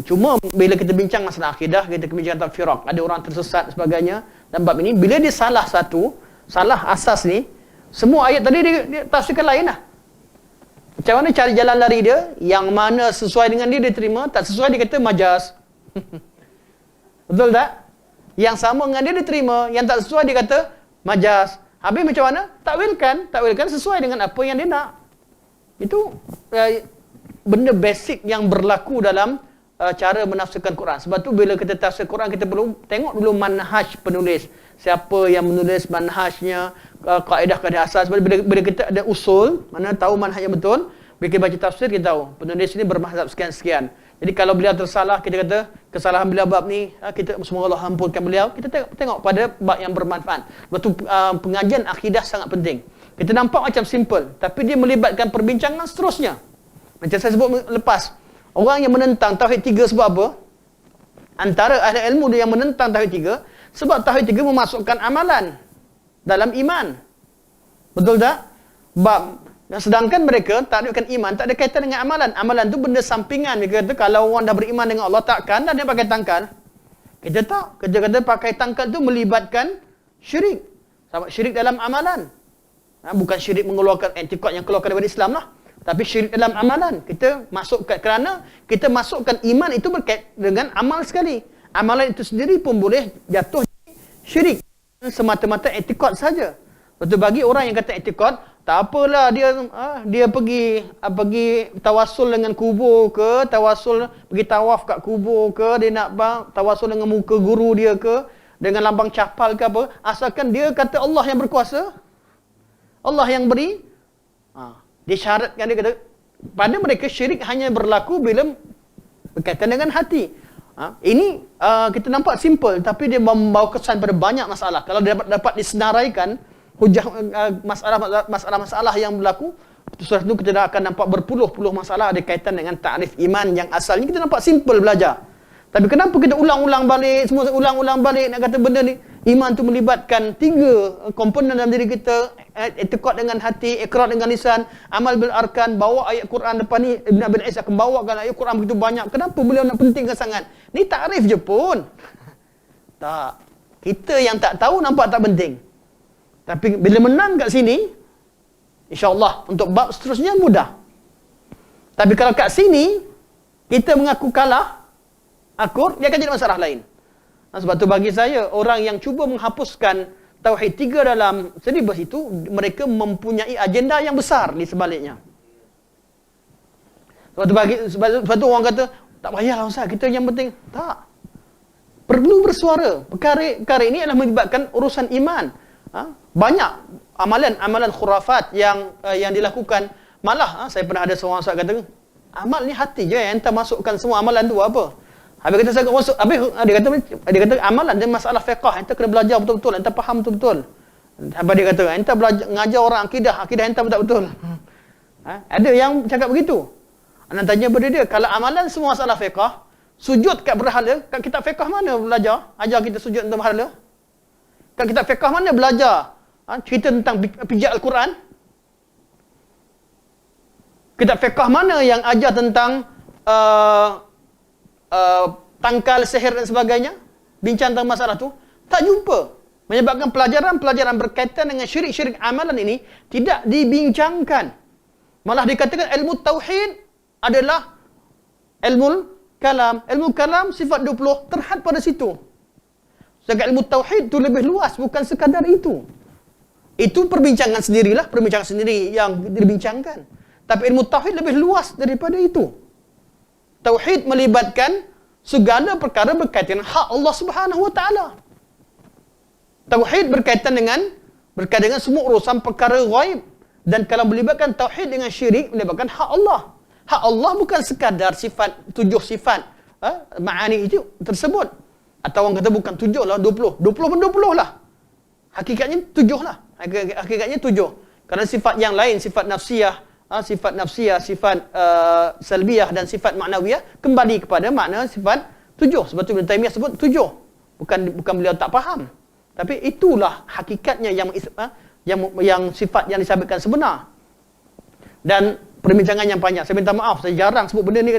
Speaker 2: cuma bila kita bincang masalah akidah, kita bincang tentang firaq, ada orang tersesat sebagainya. Dan bab ini, bila dia salah asas ni, semua ayat tadi dia tafsirkan lain lah. Macam mana cari jalan lari dia? Yang mana sesuai dengan dia terima, tak sesuai dia kata majas. Betul tak? Yang sama dengan dia terima, yang tak sesuai dia kata majas. Habis macam mana? Takwilkan sesuai dengan apa yang dia nak. Itu benda basic yang berlaku dalam cara menafsirkan Quran. Sebab tu bila kita tafsir Quran, kita perlu tengok dulu manhaj penulis. Siapa yang menulis manhajnya, kaedah-kaedah asas. Bila kita ada usul, mana tahu manhaj yang betul, bila kita baca tafsir, kita tahu penulis ini bermazhab sekian-sekian. Jadi kalau beliau tersalah, kita kata kesalahan beliau bab ni, kita semoga Allah ampunkan beliau. Kita tengok pada bab yang bermanfaat. Sebab tu pengajian akidah sangat penting. Kita nampak macam simple, tapi dia melibatkan perbincangan seterusnya. Macam saya sebut lepas, orang yang menentang Tauhid 3 sebab apa? Antara ahli ilmu dia yang menentang Tauhid 3, sebab Tauhid 3 memasukkan amalan dalam iman. Betul tak? Sedangkan mereka takrifkan iman tak ada kaitan dengan amalan. Amalan tu benda sampingan. Mereka kata kalau orang dah beriman dengan Allah, takkan dah dia pakai tangkal. Kita tak. Kita kata pakai tangkal tu melibatkan syirik. Sama syirik dalam amalan. Bukan syirik mengeluarkan etikad yang keluarkan daripada Islam lah. Tapi syirik dalam amalan. Kita masukkan, kerana kita masukkan iman itu berkait dengan amal sekali. Amalan itu sendiri pun boleh jatuh syirik. Semata-mata etikad saja. Betul, bagi orang yang kata etikad, tak apalah dia pergi tawasul dengan kubur ke, tawasul pergi tawaf kat kubur ke, dia nak tawasul dengan muka guru dia ke, dengan lambang capal ke apa, asalkan dia kata Allah yang berkuasa, Allah yang beri, dia syaratkan, dia kata pada mereka syirik hanya berlaku bila berkaitan dengan hati. Ini kita nampak simple, tapi dia membawa kesan pada banyak masalah. Kalau dapat disenaraikan hujah masalah-masalah yang berlaku, setelah itu kita dah akan nampak berpuluh-puluh masalah ada kaitan dengan takrif iman yang asalnya kita nampak simple belajar. Tapi kenapa kita ulang-ulang balik, semua ulang-ulang balik nak kata benda ni? Iman tu melibatkan 3 komponen dalam diri kita, etikad dengan hati, ikrar dengan lisan, amal bil arkan. Bawa ayat Quran depan ni, Ibn Abil Is akan bawakan ayat Quran begitu banyak. Kenapa beliau nak pentingkan sangat? Ni takrif je pun. Tak. Kita yang tak tahu nampak tak penting. Tapi bila menang kat sini, insya-Allah untuk bab seterusnya mudah. Tapi kalau kat sini kita mengaku kalah, akur, dia akan jadi masalah lain. Sebab tu bagi saya, orang yang cuba menghapuskan Tauhid 3 dalam silibus itu, mereka mempunyai agenda yang besar di sebaliknya. Sebab tu orang kata, tak payahlah Ustaz, kita yang penting. Tak. Perlu bersuara. Perkara ini adalah melibatkan urusan iman. Banyak amalan khurafat yang dilakukan. Malah saya pernah ada seorang ustaz kata, amal ni hati je yang enter masukkan semua amalan tu apa. Habis kata saya masuk, habis dia kata amalan dia masalah fiqh, enter kena belajar betul-betul, enter faham betul-betul. Habis dia kata enter belajar ngajar orang akidah enter tak betul. Ada yang cakap begitu. Anak tanya pada dia, kalau amalan semua masalah fiqh, sujud kat berhala, kat kitab fiqh mana belajar ajar kita sujud untuk berhala? Kat kitab fiqh mana belajar cerita tentang pijak Al-Quran? Kitab fiqh mana yang ajar tentang tangkal sihir dan sebagainya? Bincang tentang masalah tu? Tak jumpa. Menyebabkan pelajaran-pelajaran berkaitan dengan syirik-syirik amalan ini tidak dibincangkan. Malah dikatakan ilmu tauhid adalah ilmu kalam. Ilmu kalam sifat 20 terhad pada situ. Sedangkan ilmu tauhid itu lebih luas, bukan sekadar itu. Itu perbincangan sendirilah, perbincangan sendiri yang dibincangkan. Tapi ilmu tauhid lebih luas daripada itu. Tauhid melibatkan segala perkara berkaitan dengan hak Allah Subhanahu Wa Taala. Tauhid berkaitan dengan semua urusan perkara ghaib, dan kalau melibatkan tauhid dengan syirik melibatkan hak Allah. Hak Allah bukan sekadar sifat 7 sifat ma'ani itu tersebut. Atau orang kata bukan 7 lah, 20. 20 pun 20 lah. Hakikatnya 7 lah. Hakikatnya 7. Kerana sifat yang lain, sifat nafsiyah, sifat salbiyah dan sifat maknawiyah kembali kepada makna sifat 7. Sebab tu Ibn Taymiyah sebut 7. Bukan beliau tak faham. Tapi itulah hakikatnya yang sifat yang disabitkan sebenar. Dan perbincangan yang panjang. Saya minta maaf, saya jarang sebut benda ni,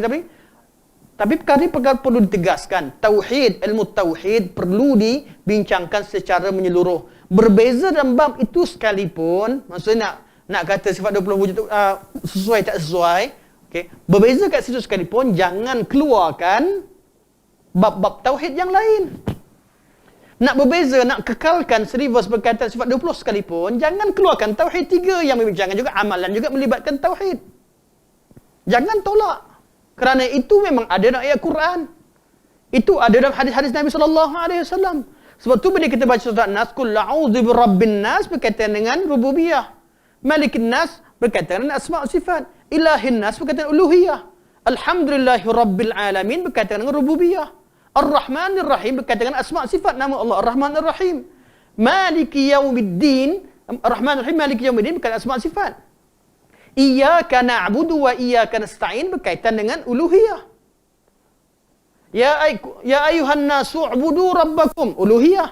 Speaker 2: tapi perkara perlu ditegaskan. Tauhid, ilmu tauhid perlu dibincangkan secara menyeluruh. Berbeza dalam bab itu sekalipun, maksudnya nak kata sifat 20 wujud tu sesuai tak sesuai, okey. Berbeza kat situ sekalipun, jangan keluarkan bab-bab tauhid yang lain. Nak berbeza, nak kekalkan silibus berkaitan sifat 20 sekalipun, jangan keluarkan tauhid 3 yang membincangkan juga amalan juga melibatkan tauhid. Jangan tolak. Kerana itu memang ada dalam ayat Quran. Itu ada dalam hadis-hadis Nabi SAW. Sebab tu bila kita baca surat Nas, Qul a'udzu birabbin nas berkaitan dengan rububiyah. Malikin nas berkaitan dengan asma' sifat. Ilahin nas berkaitan dengan uluhiyah. Alhamdulillahi rabbil alamin berkaitan dengan rububiyah. Ar-Rahmanir Rahim berkaitan dengan asma' sifat nama Allah Ar-Rahmanir Rahim. Maliki yaumiddin, Ar-Rahmanir Rahim Maliki yaumiddin berkaitan asma' sifat. Iyyaka na'budu wa iyyaka nasta'in berkaitan dengan uluhiyah. Ya ayuhan nasu ubudu rabbakum, uluhiyah.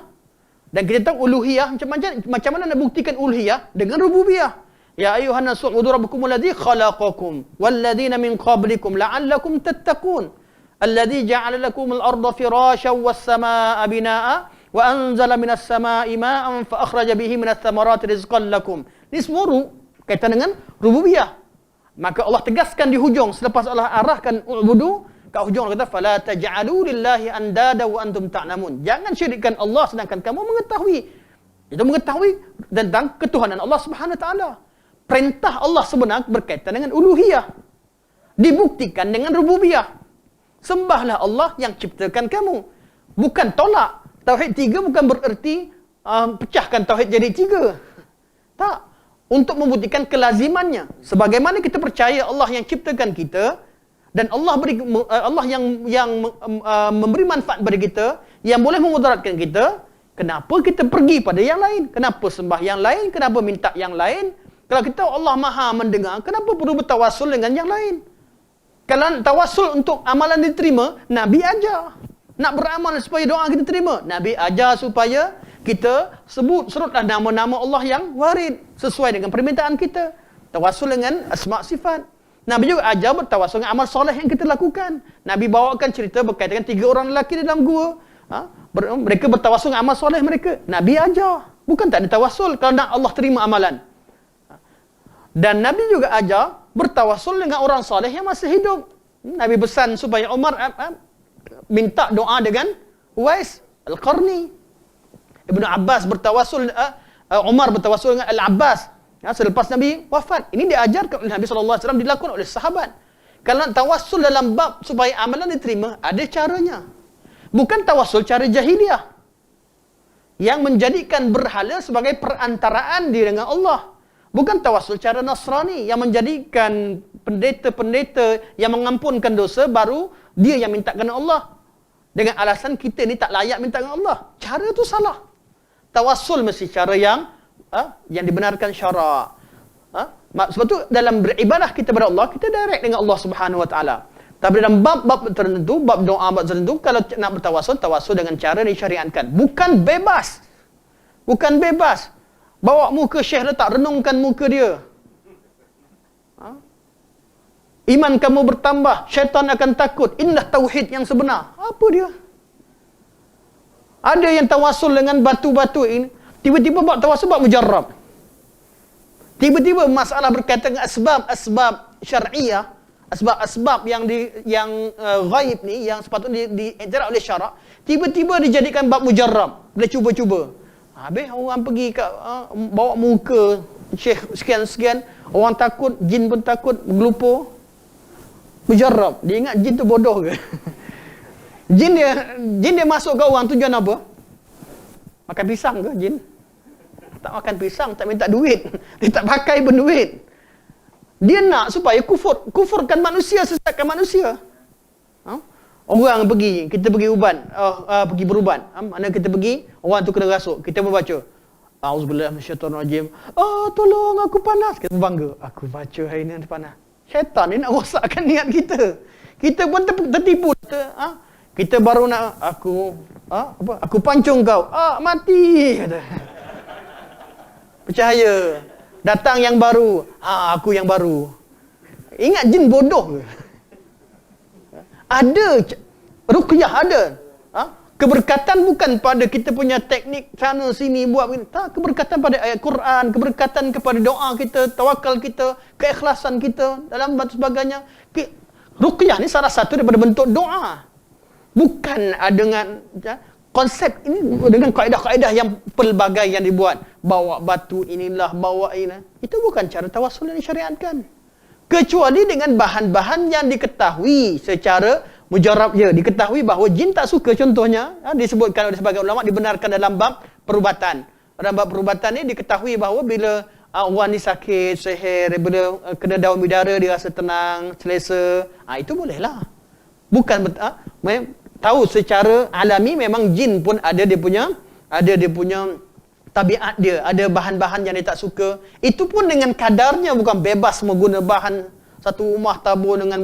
Speaker 2: Dan kita tahu uluhiyah macam mana nak buktikan uluhiyah dengan rububiyah. Ya ayuhan nasu ubudu rabbakum alladhi khalaqakum walladhina min qablikum la'allakum tattaqun. Alladhi ja'ala lakum al-arda firashan was-samaa'a binaa'a wa anzala minas samaa'i ma'an fa akhraja bihi minas thamarati rizqan lakum. Ini semua kaitan dengan rububiyah. Maka Allah tegaskan di hujung selepas Allah arahkan ubudu, kat hujung Allah kata fala taj'alu lillahi andada wa antum ta'lamun. Jangan syirikkan Allah sedangkan kamu mengetahui. Itu mengetahui tentang ketuhanan Allah Subhanahu wa taala. Perintah Allah sebenar berkaitan dengan uluhiyah. Dibuktikan dengan rububiyah. Sembahlah Allah yang ciptakan kamu. Bukan tolak. Tauhid 3 bukan bererti pecahkan tauhid jadi 3. Tak. Untuk membuktikan kelazimannya. Sebagaimana kita percaya Allah yang ciptakan kita, dan Allah yang memberi manfaat kepada kita, yang boleh memudaratkan kita, kenapa kita pergi pada yang lain? Kenapa sembah yang lain? Kenapa minta yang lain? Kalau kita Allah Maha mendengar, kenapa perlu bertawassul dengan yang lain? Kalau tawassul untuk amalan diterima, Nabi ajar. Nak beramal supaya doa kita terima, Nabi ajar supaya kita serutlah nama-nama Allah yang warid sesuai dengan permintaan kita. Tawassul dengan asma' sifat. Nabi juga ajar bertawassul dengan amal soleh yang kita lakukan. Nabi bawakan cerita berkaitan dengan 3 orang lelaki di dalam gua. Mereka bertawassul dengan amal soleh mereka. Nabi ajar. Bukan tak ada tawassul kalau nak Allah terima amalan. Dan Nabi juga ajar bertawassul dengan orang soleh yang masih hidup. Nabi pesan supaya Umar minta doa dengan Uwais Al-Qarni. Ibnu Abbas bertawassul, Umar bertawassul dengan Al-Abbas. Selepas Nabi wafat. Ini diajarkan oleh Nabi SAW, dilakukan oleh sahabat. Kalau nak tawassul dalam bab supaya amalan diterima, ada caranya. Bukan tawassul cara jahiliah. Yang menjadikan berhala sebagai perantaraan diri dengan Allah. Bukan tawassul cara Nasrani yang menjadikan pendeta-pendeta yang mengampunkan dosa, baru dia yang minta kepada Allah. Dengan alasan kita ni tak layak minta dengan Allah. Cara tu salah. Tawassul mesti cara yang dibenarkan syarak. Sebab tu dalam beribadah kita kepada Allah, kita direct dengan Allah Subhanahu wa taala. Tapi dalam bab-bab tertentu, bab doa bab tertentu, kalau nak bertawassul, tawassul dengan cara disyariatkan. Bukan bebas. Bukan bebas. Bawa muka syekh letak, renungkan muka dia. Iman kamu bertambah, syaitan akan takut. Inilah tauhid yang sebenar. Apa dia? Ada yang tawassul dengan batu-batu ini. Tiba-tiba buat tawassul buat mujarrab. Tiba-tiba masalah berkaitan dengan asbab syar'iyah, asbab yang ghaib ni, yang sepatutnya diiktiraf oleh syarak, tiba-tiba dijadikan bab mujarrab. Boleh cuba-cuba. Habis orang pergi bawa muka syekh sekian-sekian, orang takut, jin pun takut, bergelupur. Mujarrab. Dia ingat jin tu bodoh ke? Jin dia masuk ke orang, tujuan apa? Makan pisang ke jin? Tak makan pisang, tak minta duit. Dia tak pakai pun duit. Dia nak supaya kufurkan manusia, sesatkan manusia. Orang pergi, kita pergi uban, pergi beruban. Mana kita pergi, orang tu kena rasuk. Kita membaca, A'udzubillahi minasyaitonirrajim. Tolong aku panas. Kita bangga, aku baca hari ni panas. Syaitan ni nak rosakkan niat kita. Kita pun tertipu. Kita baru nak aku pancung kau. Mati kata. Percaya. Datang yang baru. Aku yang baru. Ingat jin bodoh ke? Ada ruqyah ada. Keberkatan bukan pada kita punya teknik sana sini buat begini. Tak, keberkatan pada ayat Quran, keberkatan kepada doa kita, tawakal kita, keikhlasan kita dalam dan sebagainya. Ruqyah ni salah satu daripada bentuk doa. Bukan dengan konsep ini dengan kaedah-kaedah yang pelbagai yang dibuat. Bawa batu inilah, bawa ini. Itu bukan cara tawassul yang disyariatkan. Kecuali dengan bahan-bahan yang diketahui secara mujarab je. Diketahui bahawa jin tak suka, contohnya disebutkan oleh sebagian ulama, dibenarkan dalam bab perubatan. Dalam bab perubatan ni diketahui bahawa bila orang ni sakit, sihir, bila kena daun bidara dia rasa tenang, selesa, itu bolehlah. Bukan tahu secara alami memang jin pun ada dia punya tabiat dia, ada bahan-bahan yang dia tak suka. Itu pun dengan kadarnya, bukan bebas mengguna bahan satu rumah tabur dengan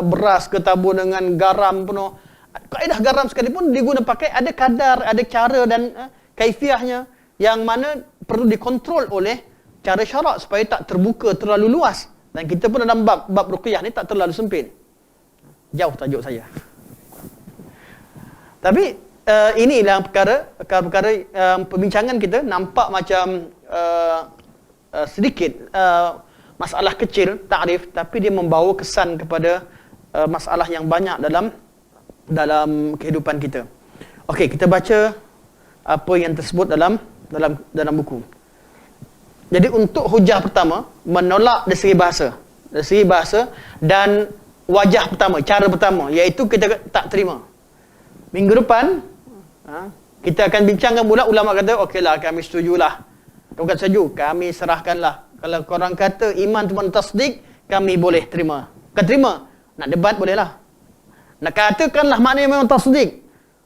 Speaker 2: beras ke tabur dengan garam penuh. Kaedah garam sekalipun diguna pakai ada kadar, ada cara dan kaifiahnya yang mana perlu dikontrol oleh cara syarak supaya tak terbuka terlalu luas. Dan kita pun dalam bab ruqyah ni tak terlalu sempit. Jauh tajuk saya. Tapi inilah perkara perbincangan kita nampak macam sedikit masalah kecil, takrif, tapi dia membawa kesan kepada masalah yang banyak dalam kehidupan kita. Okey, kita baca apa yang tersebut dalam buku. Jadi untuk hujah pertama, menolak dari segi bahasa dan wajah pertama, cara pertama, iaitu kita tak terima. Minggu depan kita akan bincangkan pula. Ulama kata, okeylah, kami setujulah. Bukan setuju, kami serahkanlah. Kalau korang kata iman tu tasdik, kami boleh terima. Bukan terima, nak debat bolehlah. Nak katakanlah maknanya memang tasdik.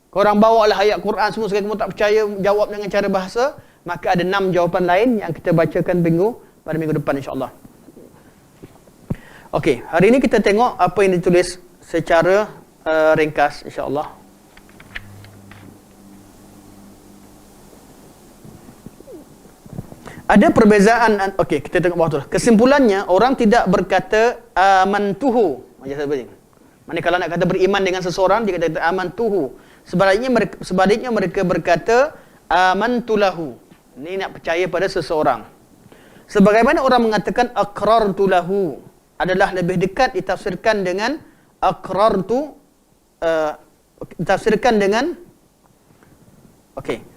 Speaker 2: Korang bawalah ayat Quran semua, sekali kamu tak percaya, jawab dengan cara bahasa, maka ada 6 jawapan lain yang kita bacakan pada minggu depan, insyaAllah. Okey, hari ini kita tengok apa yang ditulis secara ringkas, insyaAllah. Ada perbezaan. Okey, kita tengok bawah tu. Kesimpulannya, orang tidak berkata amantuhu. Maksudnya kalau nak kata beriman dengan seseorang, dia kata amantuhu. Sebaliknya mereka berkata amantulahu. Ini nak percaya pada seseorang. Sebagaimana orang mengatakan aqrartulahu adalah lebih dekat ditafsirkan dengan aqrartu, ditafsirkan dengan okey.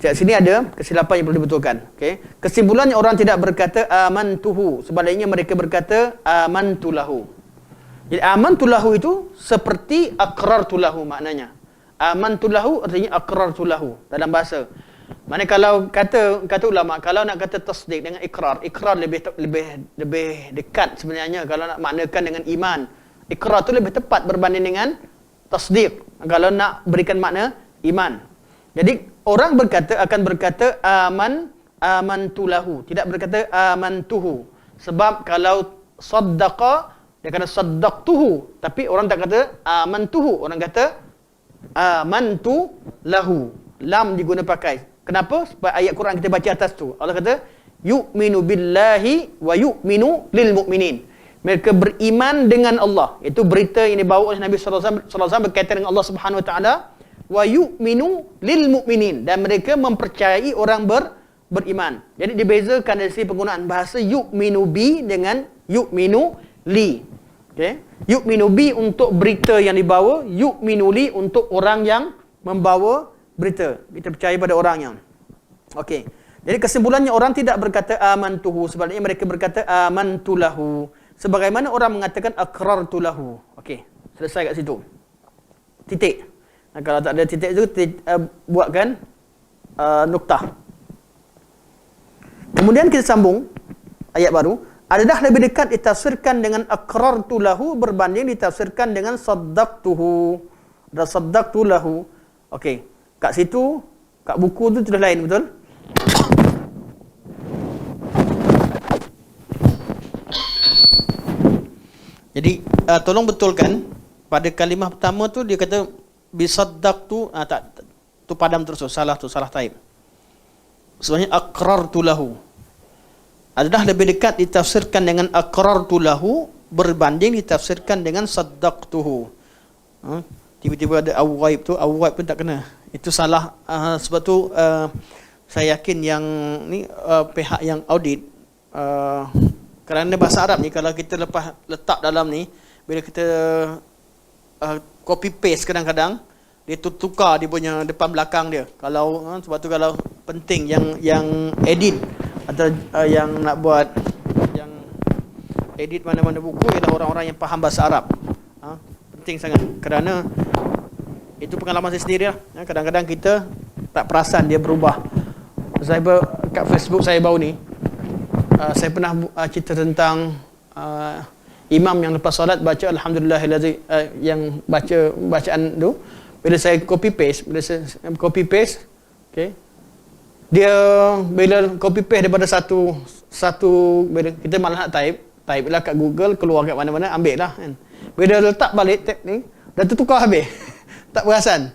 Speaker 2: Kat sini ada kesilapan yang perlu dibetulkan. Okay. Kesimpulannya orang tidak berkata amantuhu. Sebaliknya mereka berkata amantulahu. Jadi amantulahu itu seperti aqrartulahu maknanya. Amantulahu artinya aqrartulahu dalam bahasa. Maksudnya kalau kata ulama, kalau nak kata tasdik dengan ikrar lebih dekat sebenarnya kalau nak maknakan dengan iman. Ikrar tu lebih tepat berbanding dengan tasdik kalau nak berikan makna iman. Jadi orang akan berkata amantulahu, tidak berkata amantuhu. Sebab kalau saddaqa dia kata saddaqtuhu, tapi orang tak kata amantuhu, orang kata amantu lahu. Lam diguna pakai. Kenapa? Sebab ayat Quran kita baca atas tu. Allah kata yu'minu billahi wa yu'minu lil mu'minin. Mereka beriman dengan Allah. Itu berita yang dibawa oleh Nabi sallallahu alaihi wasallam berkaitan dengan Allah Subhanahu wa taala. Wa yu'minu lil mu'minin, dan mereka mempercayai orang beriman. Jadi dibezakan dari segi penggunaan bahasa yu'minu bi dengan yu'minu li. Okey. Yu'minu bi untuk berita yang dibawa, yu'minu li untuk orang yang membawa berita. Kita percaya pada orangnya. Okey. Jadi kesimpulannya orang tidak berkata amantuhu, sebaliknya mereka berkata amantulahu. Sebagaimana orang mengatakan aqrartulahu. Okey. Selesai kat situ. Titik. Kalau tak ada titik itu, buatkan nuktah. Kemudian kita sambung ayat baru. Adalah lebih dekat ditafsirkan dengan aqrartu lahu berbanding ditafsirkan dengan saddaqtuhu. Dan saddaqtu lahu. Okey. Kat situ, kat buku tu tulis lain, betul? Jadi tolong betulkan pada kalimah pertama tu dia kata bisaddaqtu, tu padam terus, salah taib. Sebenarnya aqrartu lahu adalah lebih dekat ditafsirkan dengan aqrartu lahu berbanding ditafsirkan dengan saddaqtuhu. Tiba-tiba ada awaib tu, awaib pun tak kena. Itu salah. Sebab tu saya yakin yang ni pihak yang audit, kerana bahasa Arab ni kalau kita letak dalam ni, bila kita copy paste kadang-kadang dia tukar dia punya depan belakang dia. Kalau sebab tu kalau penting yang edit atau yang nak buat yang edit mana-mana buku ialah orang-orang yang faham bahasa Arab. Penting sangat kerana itu pengalaman saya sendiri lah. Kadang-kadang kita tak perasan dia berubah. Saya kat Facebook saya baru ni, saya pernah cerita tentang imam yang lepas solat baca alhamdulillahillazi, yang baca bacaan tu, bila saya copy paste, okey, dia bila copy paste daripada satu bila kita malah nak type lah kat Google, keluar kat mana-mana, ambil lah kan. Bila letak balik tab ni, dah tertukar habis. Tak perasan.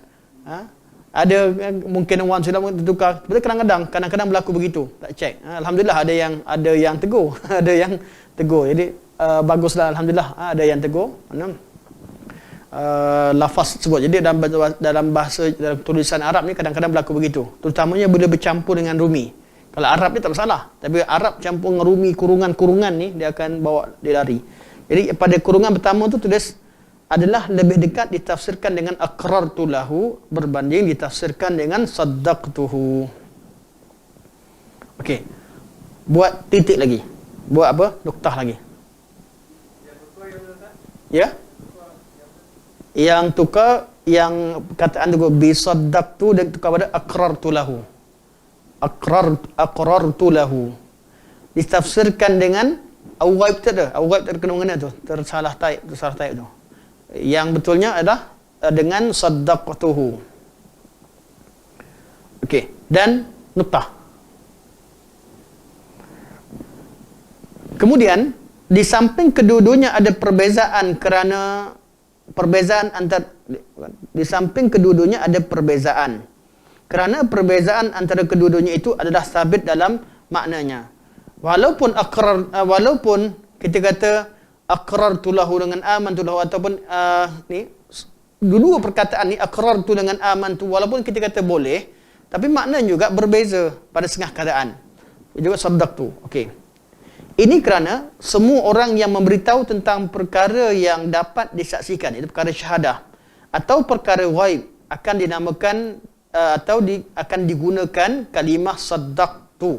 Speaker 2: Ada mungkin orang sudah tertukar. Betul, kadang-kadang berlaku begitu. Tak check. Alhamdulillah ada yang tegur. Ada yang tegur. Jadi baguslah, alhamdulillah ada yang tegur. Lafaz tersebut. Jadi dalam bahasa, dalam tulisan Arab ni kadang-kadang berlaku begitu. Terutamanya bila bercampur dengan Rumi. Kalau Arab ni tak masalah. Tapi Arab campur dengan Rumi, kurungan-kurungan ni, dia akan bawa dia lari. Jadi pada kurungan pertama tu tulis adalah lebih dekat ditafsirkan dengan aqrartu lahu berbanding ditafsirkan dengan saddaqtuhu. Okey. Buat titik lagi. Buat apa? Noktah lagi. Ya? Yang tukar, yang kataan tu bi saddaqtu dan tukar pada aqrartu lahu. Aqrartu lahu. Ditafsirkan dengan awaib tu ada. Awaib terkena mana tu? Tersalah taib tu. Yang betulnya adalah dengan saddaqtuhu. Okey, dan nuktah. Kemudian di samping kedua-duanya ada perbezaan kerana perbezaan antara kerana perbezaan antara kedua-duanya itu adalah sabit dalam maknanya. Walaupun kita kata aqrartu lahu dengan amantu lahu, ataupun ni dua perkataan ni, aqrartu dengan amantu, walaupun kita kata boleh, tapi maknanya juga berbeza pada setengah keadaan. Juga saddaqtu. Okey. Ini kerana semua orang yang memberitahu tentang perkara yang dapat disaksikan, itu perkara syahadah atau perkara ghaib, akan dinamakan akan digunakan kalimah saddaqtu.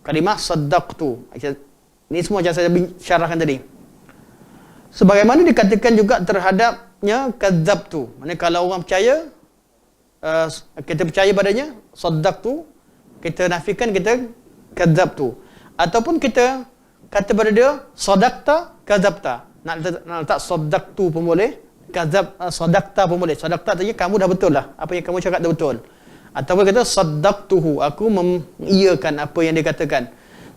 Speaker 2: Kalimah saddaqtu. Ini semua yang saya syarahkan tadi. Sebagaimana dikatakan juga terhadapnya kadzabtu. Maksudnya kalau orang percaya, kita percaya padanya, saddaqtu, kita nafikan, kita kadzabtu. Ataupun kita kata pada dia sadaqta kadzabta. Nak letak saddaqtu pun boleh, sadaqta pun boleh. Sadaqta artinya kamu dah betul lah, apa yang kamu cakap dah betul. Ataupun kata saddaqtuhu, aku mengiyakan apa yang dia katakan.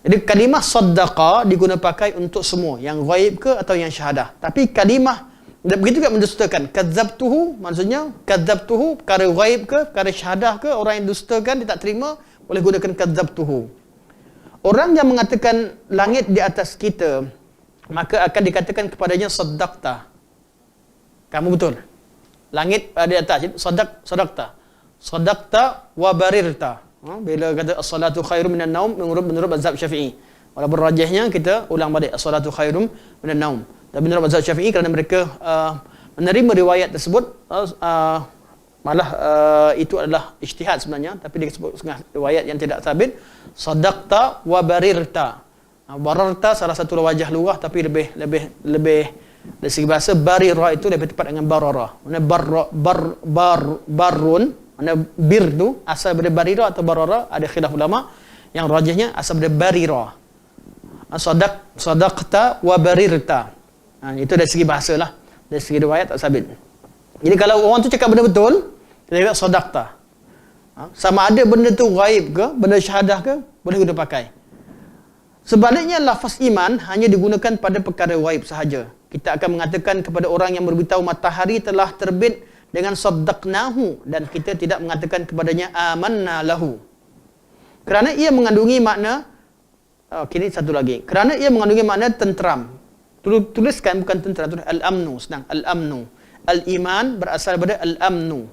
Speaker 2: Jadi kalimah saddaqa digunakan pakai untuk semua, yang ghaib ke atau yang syahadah. Tapi kalimah begitu juga mendustakan. Kadzabtuhu, maksudnya kadzabtuhu perkara ghaib ke, perkara syahadah ke, orang yang dustakan dia tak terima, boleh gunakan kadzabtuhu. Orang yang mengatakan langit di atas kita, maka akan dikatakan kepadanya saddaqta. Kamu betul. Langit di atas, saddaqta. Saddaqta wa barirta. Bila kata as-salatu khairum minan naum menurut mazhab Syafi'i. Walaupun rajihnya kita ulang balik as-salatu khairum minan naum. Tapi menurut mazhab Syafi'i kerana mereka menerima riwayat tersebut, malah itu adalah ijtihad sebenarnya, tapi dia sebut setengah riwayat yang tidak sabit. Sadaqta wa barirta. Bararta salah satu wajah luah, tapi lebih dari segi bahasa barira itu lebih tepat dengan barara. Mana barun, mana bir tu asal dari barira atau barara, ada khilaf ulama. Yang rajihnya asal dari barira. Sadaqta wa barirta. Itu dari segi bahasa lah. Dari segi riwayat tak sabit. Jadi kalau orang tu cakap benda betul, kita kata sadaqta. Sama ada benda tu ghaib ke, benda syahadah ke, boleh guna pakai. Sebaliknya lafaz iman hanya digunakan pada perkara ghaib sahaja. Kita akan mengatakan kepada orang yang beritahu matahari telah terbit dengan saddaqnahu, dan kita tidak mengatakan kepadanya amanna lahu. Kerana ia mengandungi makna ini satu lagi. Kerana ia mengandungi makna tenteram. Tuliskan bukan tenteram, tulis al-amnu, senang. Al-amnu. Al-iman berasal daripada al-amnu.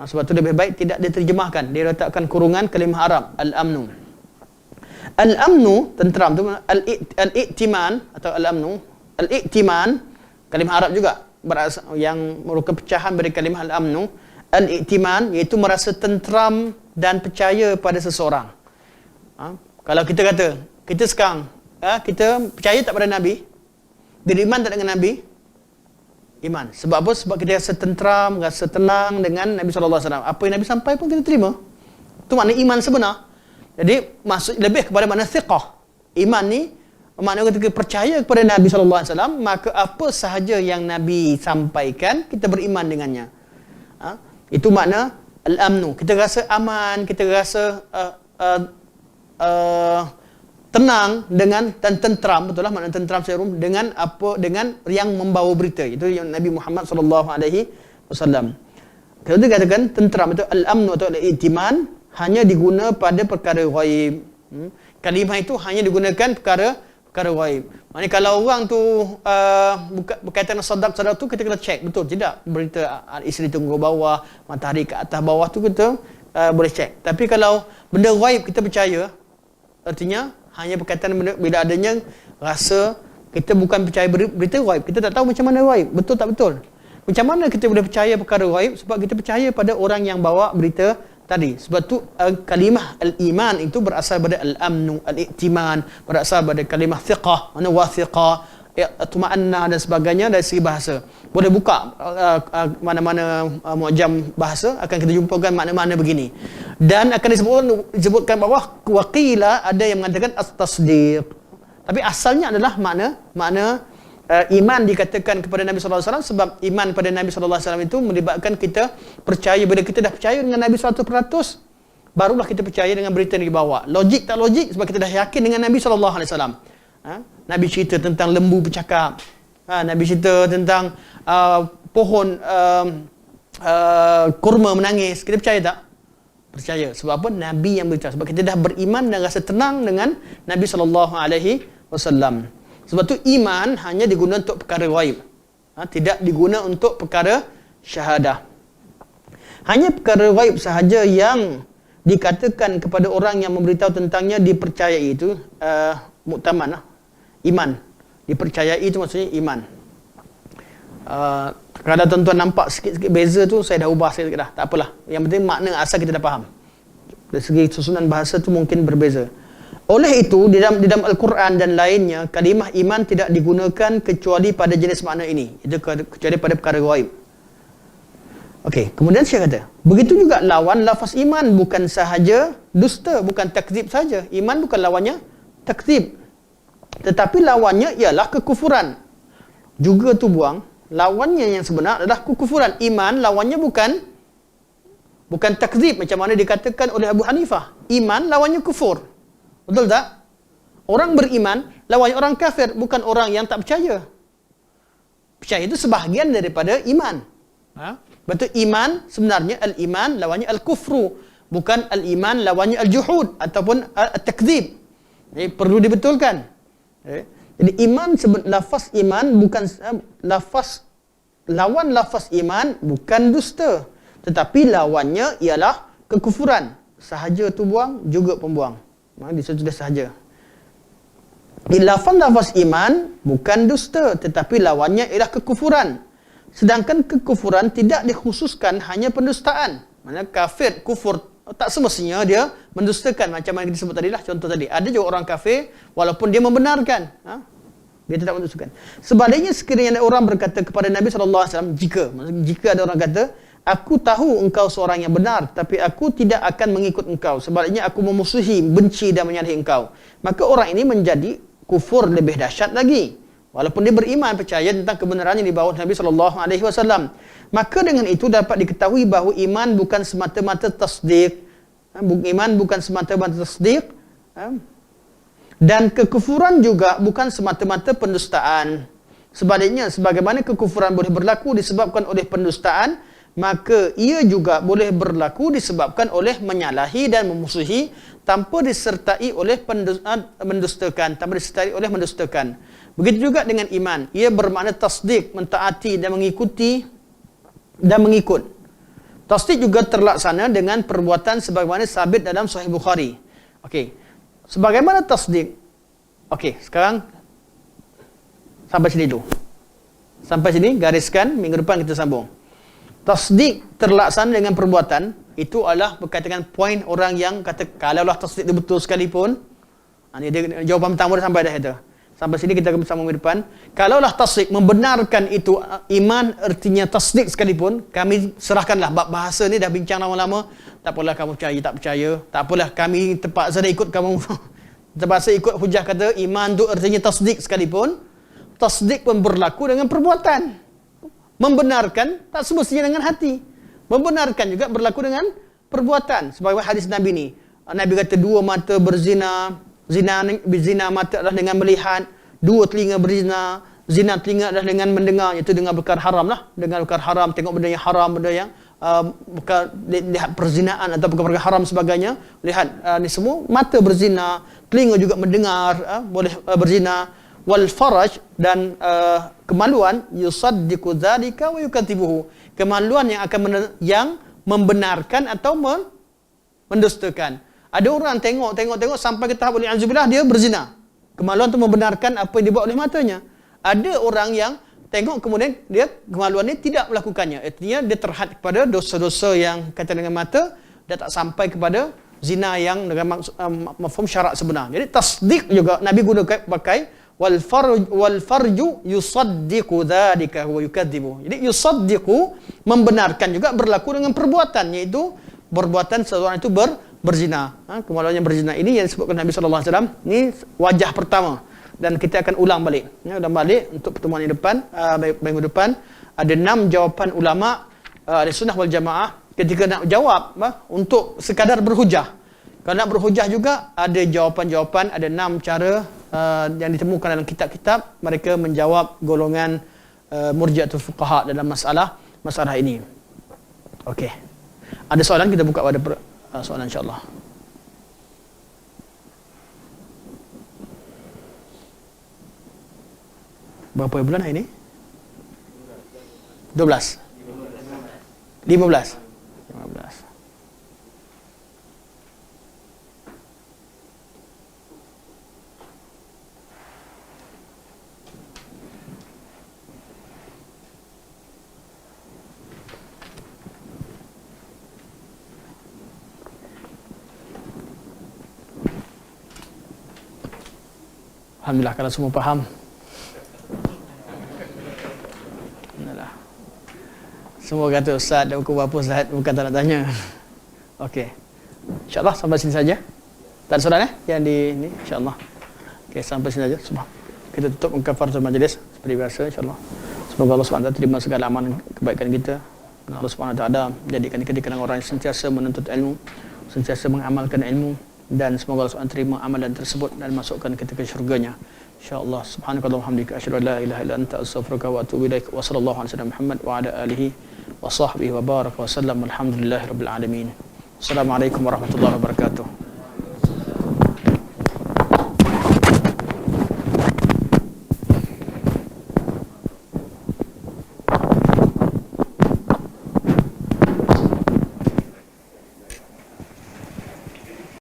Speaker 2: Sebab tu lebih baik tidak diterjemahkan. Dia letakkan kurungan kalimah Arab, al-amnu. Al-amnu, tenteram tu, al-i'timan atau al-amnu. Al-i'timan, kalimah Arab juga, yang merupakan pecahan dari kalimah al-amnu. Al-i'timan, iaitu merasa tenteram dan percaya pada seseorang. Kalau kita kata, kita sekarang kita percaya tak pada Nabi? Beriman tak dengan Nabi? Iman. Sebab apa? Sebab kita rasa tenteram, rasa tenang dengan Nabi SAW. Apa yang Nabi sampai pun kita terima. Itu makna iman sebenar. Jadi, maksud lebih kepada makna thiqah. Iman ni, makna ketika percaya kepada Nabi SAW, maka apa sahaja yang Nabi sampaikan, kita beriman dengannya. Itu makna al-amnu. Kita rasa aman, kita rasa tenang dengan dan tentram, betul lah makna tentram serum, dengan dengan yang membawa berita, itu yang Nabi Muhammad SAW. Kalau dia katakan tentram itu al-amnu atau al-i'timan hanya diguna pada perkara ghaib. Kalimah itu hanya digunakan perkara ghaib. Maknanya kalau orang tu berkaitan dengan sadaq tu, kita kena cek betul tidak berita isteri tunggu bawah, matahari ke atas bawah tu kita boleh cek. Tapi kalau benda ghaib kita percaya, artinya hanya berkaitan bila adanya rasa kita bukan percaya berita ghaib, kita tak tahu macam mana ghaib, betul tak betul. Macam mana kita boleh percaya perkara ghaib? Sebab kita percaya pada orang yang bawa berita tadi. Sebab tu kalimah al-iman itu berasal pada al-amnu, al-i'timan, berasal pada kalimah thiqah, mana wathiqa, tuma'anna dan sebagainya dari segi bahasa. Boleh buka mana-mana mu'jam bahasa, akan kita jumpakan makna-makna begini. Dan akan disebutkan bawah waqila, ada yang mengatakan at-tasdiq. Tapi asalnya adalah makna iman dikatakan kepada Nabi sallallahu alaihi wasallam, sebab iman pada Nabi sallallahu alaihi wasallam itu melibatkan kita percaya. Bila kita dah percaya dengan Nabi 100%, barulah kita percaya dengan berita yang dibawa. Logik tak logik, sebab kita dah yakin dengan Nabi sallallahu alaihi wasallam. Nabi cerita tentang lembu bercakap. Nabi cerita tentang pohon kurma menangis. Kita percaya tak? Percaya. Sebab apa? Nabi yang beritahu. Sebab kita dah beriman dan rasa tenang dengan Nabi sallallahu alaihi wasallam. Sebab tu iman hanya diguna untuk perkara ghaib. Tidak diguna untuk perkara syahadah. Hanya perkara ghaib sahaja yang dikatakan kepada orang yang memberitahu tentangnya dipercayai, itu muktaman lah. Iman. Dipercayai itu maksudnya iman. Kalau tuan-tuan nampak sikit-sikit beza tu, saya dah ubah sikit dah. Tak apalah. Yang penting makna asal kita dah faham. Dari segi susunan bahasa tu mungkin berbeza. Oleh itu, di dalam Al-Quran dan lainnya, kalimah iman tidak digunakan kecuali pada jenis makna ini. Itu kecuali pada perkara ghaib. Okey, kemudian saya kata, begitu juga lawan lafaz iman, bukan sahaja dusta, bukan takzib saja. Iman bukan lawannya takzib. Tetapi lawannya ialah kekufuran. Juga tu buang, lawannya yang sebenar adalah kekufuran. Iman lawannya bukan takzib macam mana dikatakan oleh Abu Hanifah. Iman lawannya kufur. Betul tak? Orang beriman lawannya orang kafir, bukan orang yang tak percaya. Percaya itu sebahagian daripada iman. Betul, iman sebenarnya al-iman lawannya al-kufru, bukan al-iman lawannya al-juhud ataupun al-takzib. Jadi perlu dibetulkan. Jadi iman, lafaz iman bukan lawan lafaz iman bukan dusta, tetapi lawannya ialah kekufuran. Sahaja tu buang, juga pembuang. Disitu dah sahaja. Lafaz iman bukan dusta, tetapi lawannya ialah kekufuran. Sedangkan kekufuran tidak dikhususkan hanya pendustaan. Maksudnya kafir, kufur, tak semestinya dia mendustakan. Macam mana kita sebut tadi lah, contoh tadi. Ada juga orang kafir, walaupun dia membenarkan, dia tidak mendustakan. Sebaliknya, sekiranya ada orang berkata kepada Nabi SAW, jika ada orang kata, aku tahu engkau seorang yang benar, tapi aku tidak akan mengikut engkau. Sebaliknya aku memusuhi, benci dan menyalahi engkau. Maka orang ini menjadi kufur lebih dahsyat lagi. Walaupun dia beriman, percaya tentang kebenaran yang dibawa Nabi SAW. Maka dengan itu dapat diketahui bahawa iman bukan semata-mata tasdik. Iman bukan semata-mata tasdik. Dan kekufuran juga bukan semata-mata pendustaan. Sebaliknya, sebagaimana kekufuran boleh berlaku disebabkan oleh pendustaan, maka ia juga boleh berlaku disebabkan oleh menyalahi dan memusuhi tanpa disertai oleh mendustakan, tanpa disertai oleh mendustakan. Begitu juga dengan iman. Ia bermakna tasdik, mentaati dan mengikuti dan mengikut. Tasdik juga terlaksana dengan perbuatan sebagaimana sabit dalam Sahih Bukhari. Okey. Sebagaimana tasdik? Okey, sekarang sampai sini dulu. Sampai sini gariskan, minggu depan kita sambung. Tasdik terlaksana dengan perbuatan, itu adalah berkaitan dengan poin orang yang kata kalaulah tasdik itu betul sekalipun, Ini dia, jawapan pertama dah sampai dah itu. Sampai sini kita akan bersama minggu depan. Kalaulah tasdik membenarkan itu iman artinya tasdik sekalipun, kami serahkanlah bab bahasa ni dah bincang lama-lama. Tak apalah kamu percaya tak percaya. Tak apalah kami terpaksa dah ikut kamu. Terpaksa ikut hujah kata iman tu artinya tasdik sekalipun. Tasdik pun berlaku dengan perbuatan. Membenarkan tak semestinya dengan hati. Membenarkan juga berlaku dengan perbuatan. Sebagaimana hadis Nabi ni. Nabi kata dua mata berzina. Zina mata adalah dengan melihat, dua telinga berzina, zina telinga adalah dengan mendengar, itu dengan perkara haram lah, dengan perkara haram, tengok benda yang haram, benda yang bukan lihat perzinaan atau perkara haram sebagainya, lihat ni semua mata berzina, telinga juga mendengar, boleh berzina, wal faraj dan kemaluan yusaddiqu dzalika wa yukatibuhu, kemaluan yang akan yang membenarkan atau mendustakan. Ada orang tengok sampai ke tahap wali'azubillah dia berzina. Kemaluan tu membenarkan apa yang dibuat oleh matanya. Ada orang yang tengok kemudian dia kemaluan ni tidak melakukannya. Artinya dia terhad kepada dosa-dosa yang kaitan dengan mata, dia tak sampai kepada zina yang dengan mafhum syarak sebenar. Jadi tasdik juga Nabi guna pakai wal farju yusaddiqu dzalika wa yukadzibu. Jadi yusaddiqu membenarkan juga berlaku dengan perbuatan, iaitu perbuatan seseorang itu berzina. Kemaluannya berzina ini yang disebutkan Nabi sallallahu alaihi wasallam. Ini wajah pertama dan kita akan ulang balik. Ulang balik untuk pertemuan yang depan, minggu depan ada 6 jawapan ulama ahli sunnah wal jamaah ketika nak jawab untuk sekadar berhujah. Kalau nak berhujah juga ada jawapan-jawapan, ada 6 cara yang ditemukan dalam kitab-kitab mereka menjawab golongan murji'atul fuqaha dalam masalah ini. Okey. Ada soalan, kita buka pada soalan insya-Allah. Berapa bulan hari ini? 12. 15. Alhamdulillah kalau semua faham. Alhamdulillah. Semua kata Ustaz dah pukul berapa Ustaz, bukan tak nak tanya. Okey. InsyaAllah sampai sini saja. Tak ada soalan yang di ni insya-Allah. Okey, sampai sini saja. Kita tutup kafaratul majlis seperti biasa insya-Allah. Semoga Allah SWT terima segala amalan kebaikan kita. Allah SWT jadikan kita di kalangan orang yang sentiasa menuntut ilmu, sentiasa mengamalkan ilmu, dan semoga Allah SWT terima amalan tersebut dan masukkan kita ke syurganya insya-Allah. Subhanakallahumma hamdika asyhadu an la ilaha illa anta astaghfiruka wa atubu ilaik. Wa sallallahu alaihi wasallam Muhammad wa ala alihi wa sahbihi wa baraka wa sallam. Alhamdulillahirabbil alamin. Assalamualaikum warahmatullahi wabarakatuh.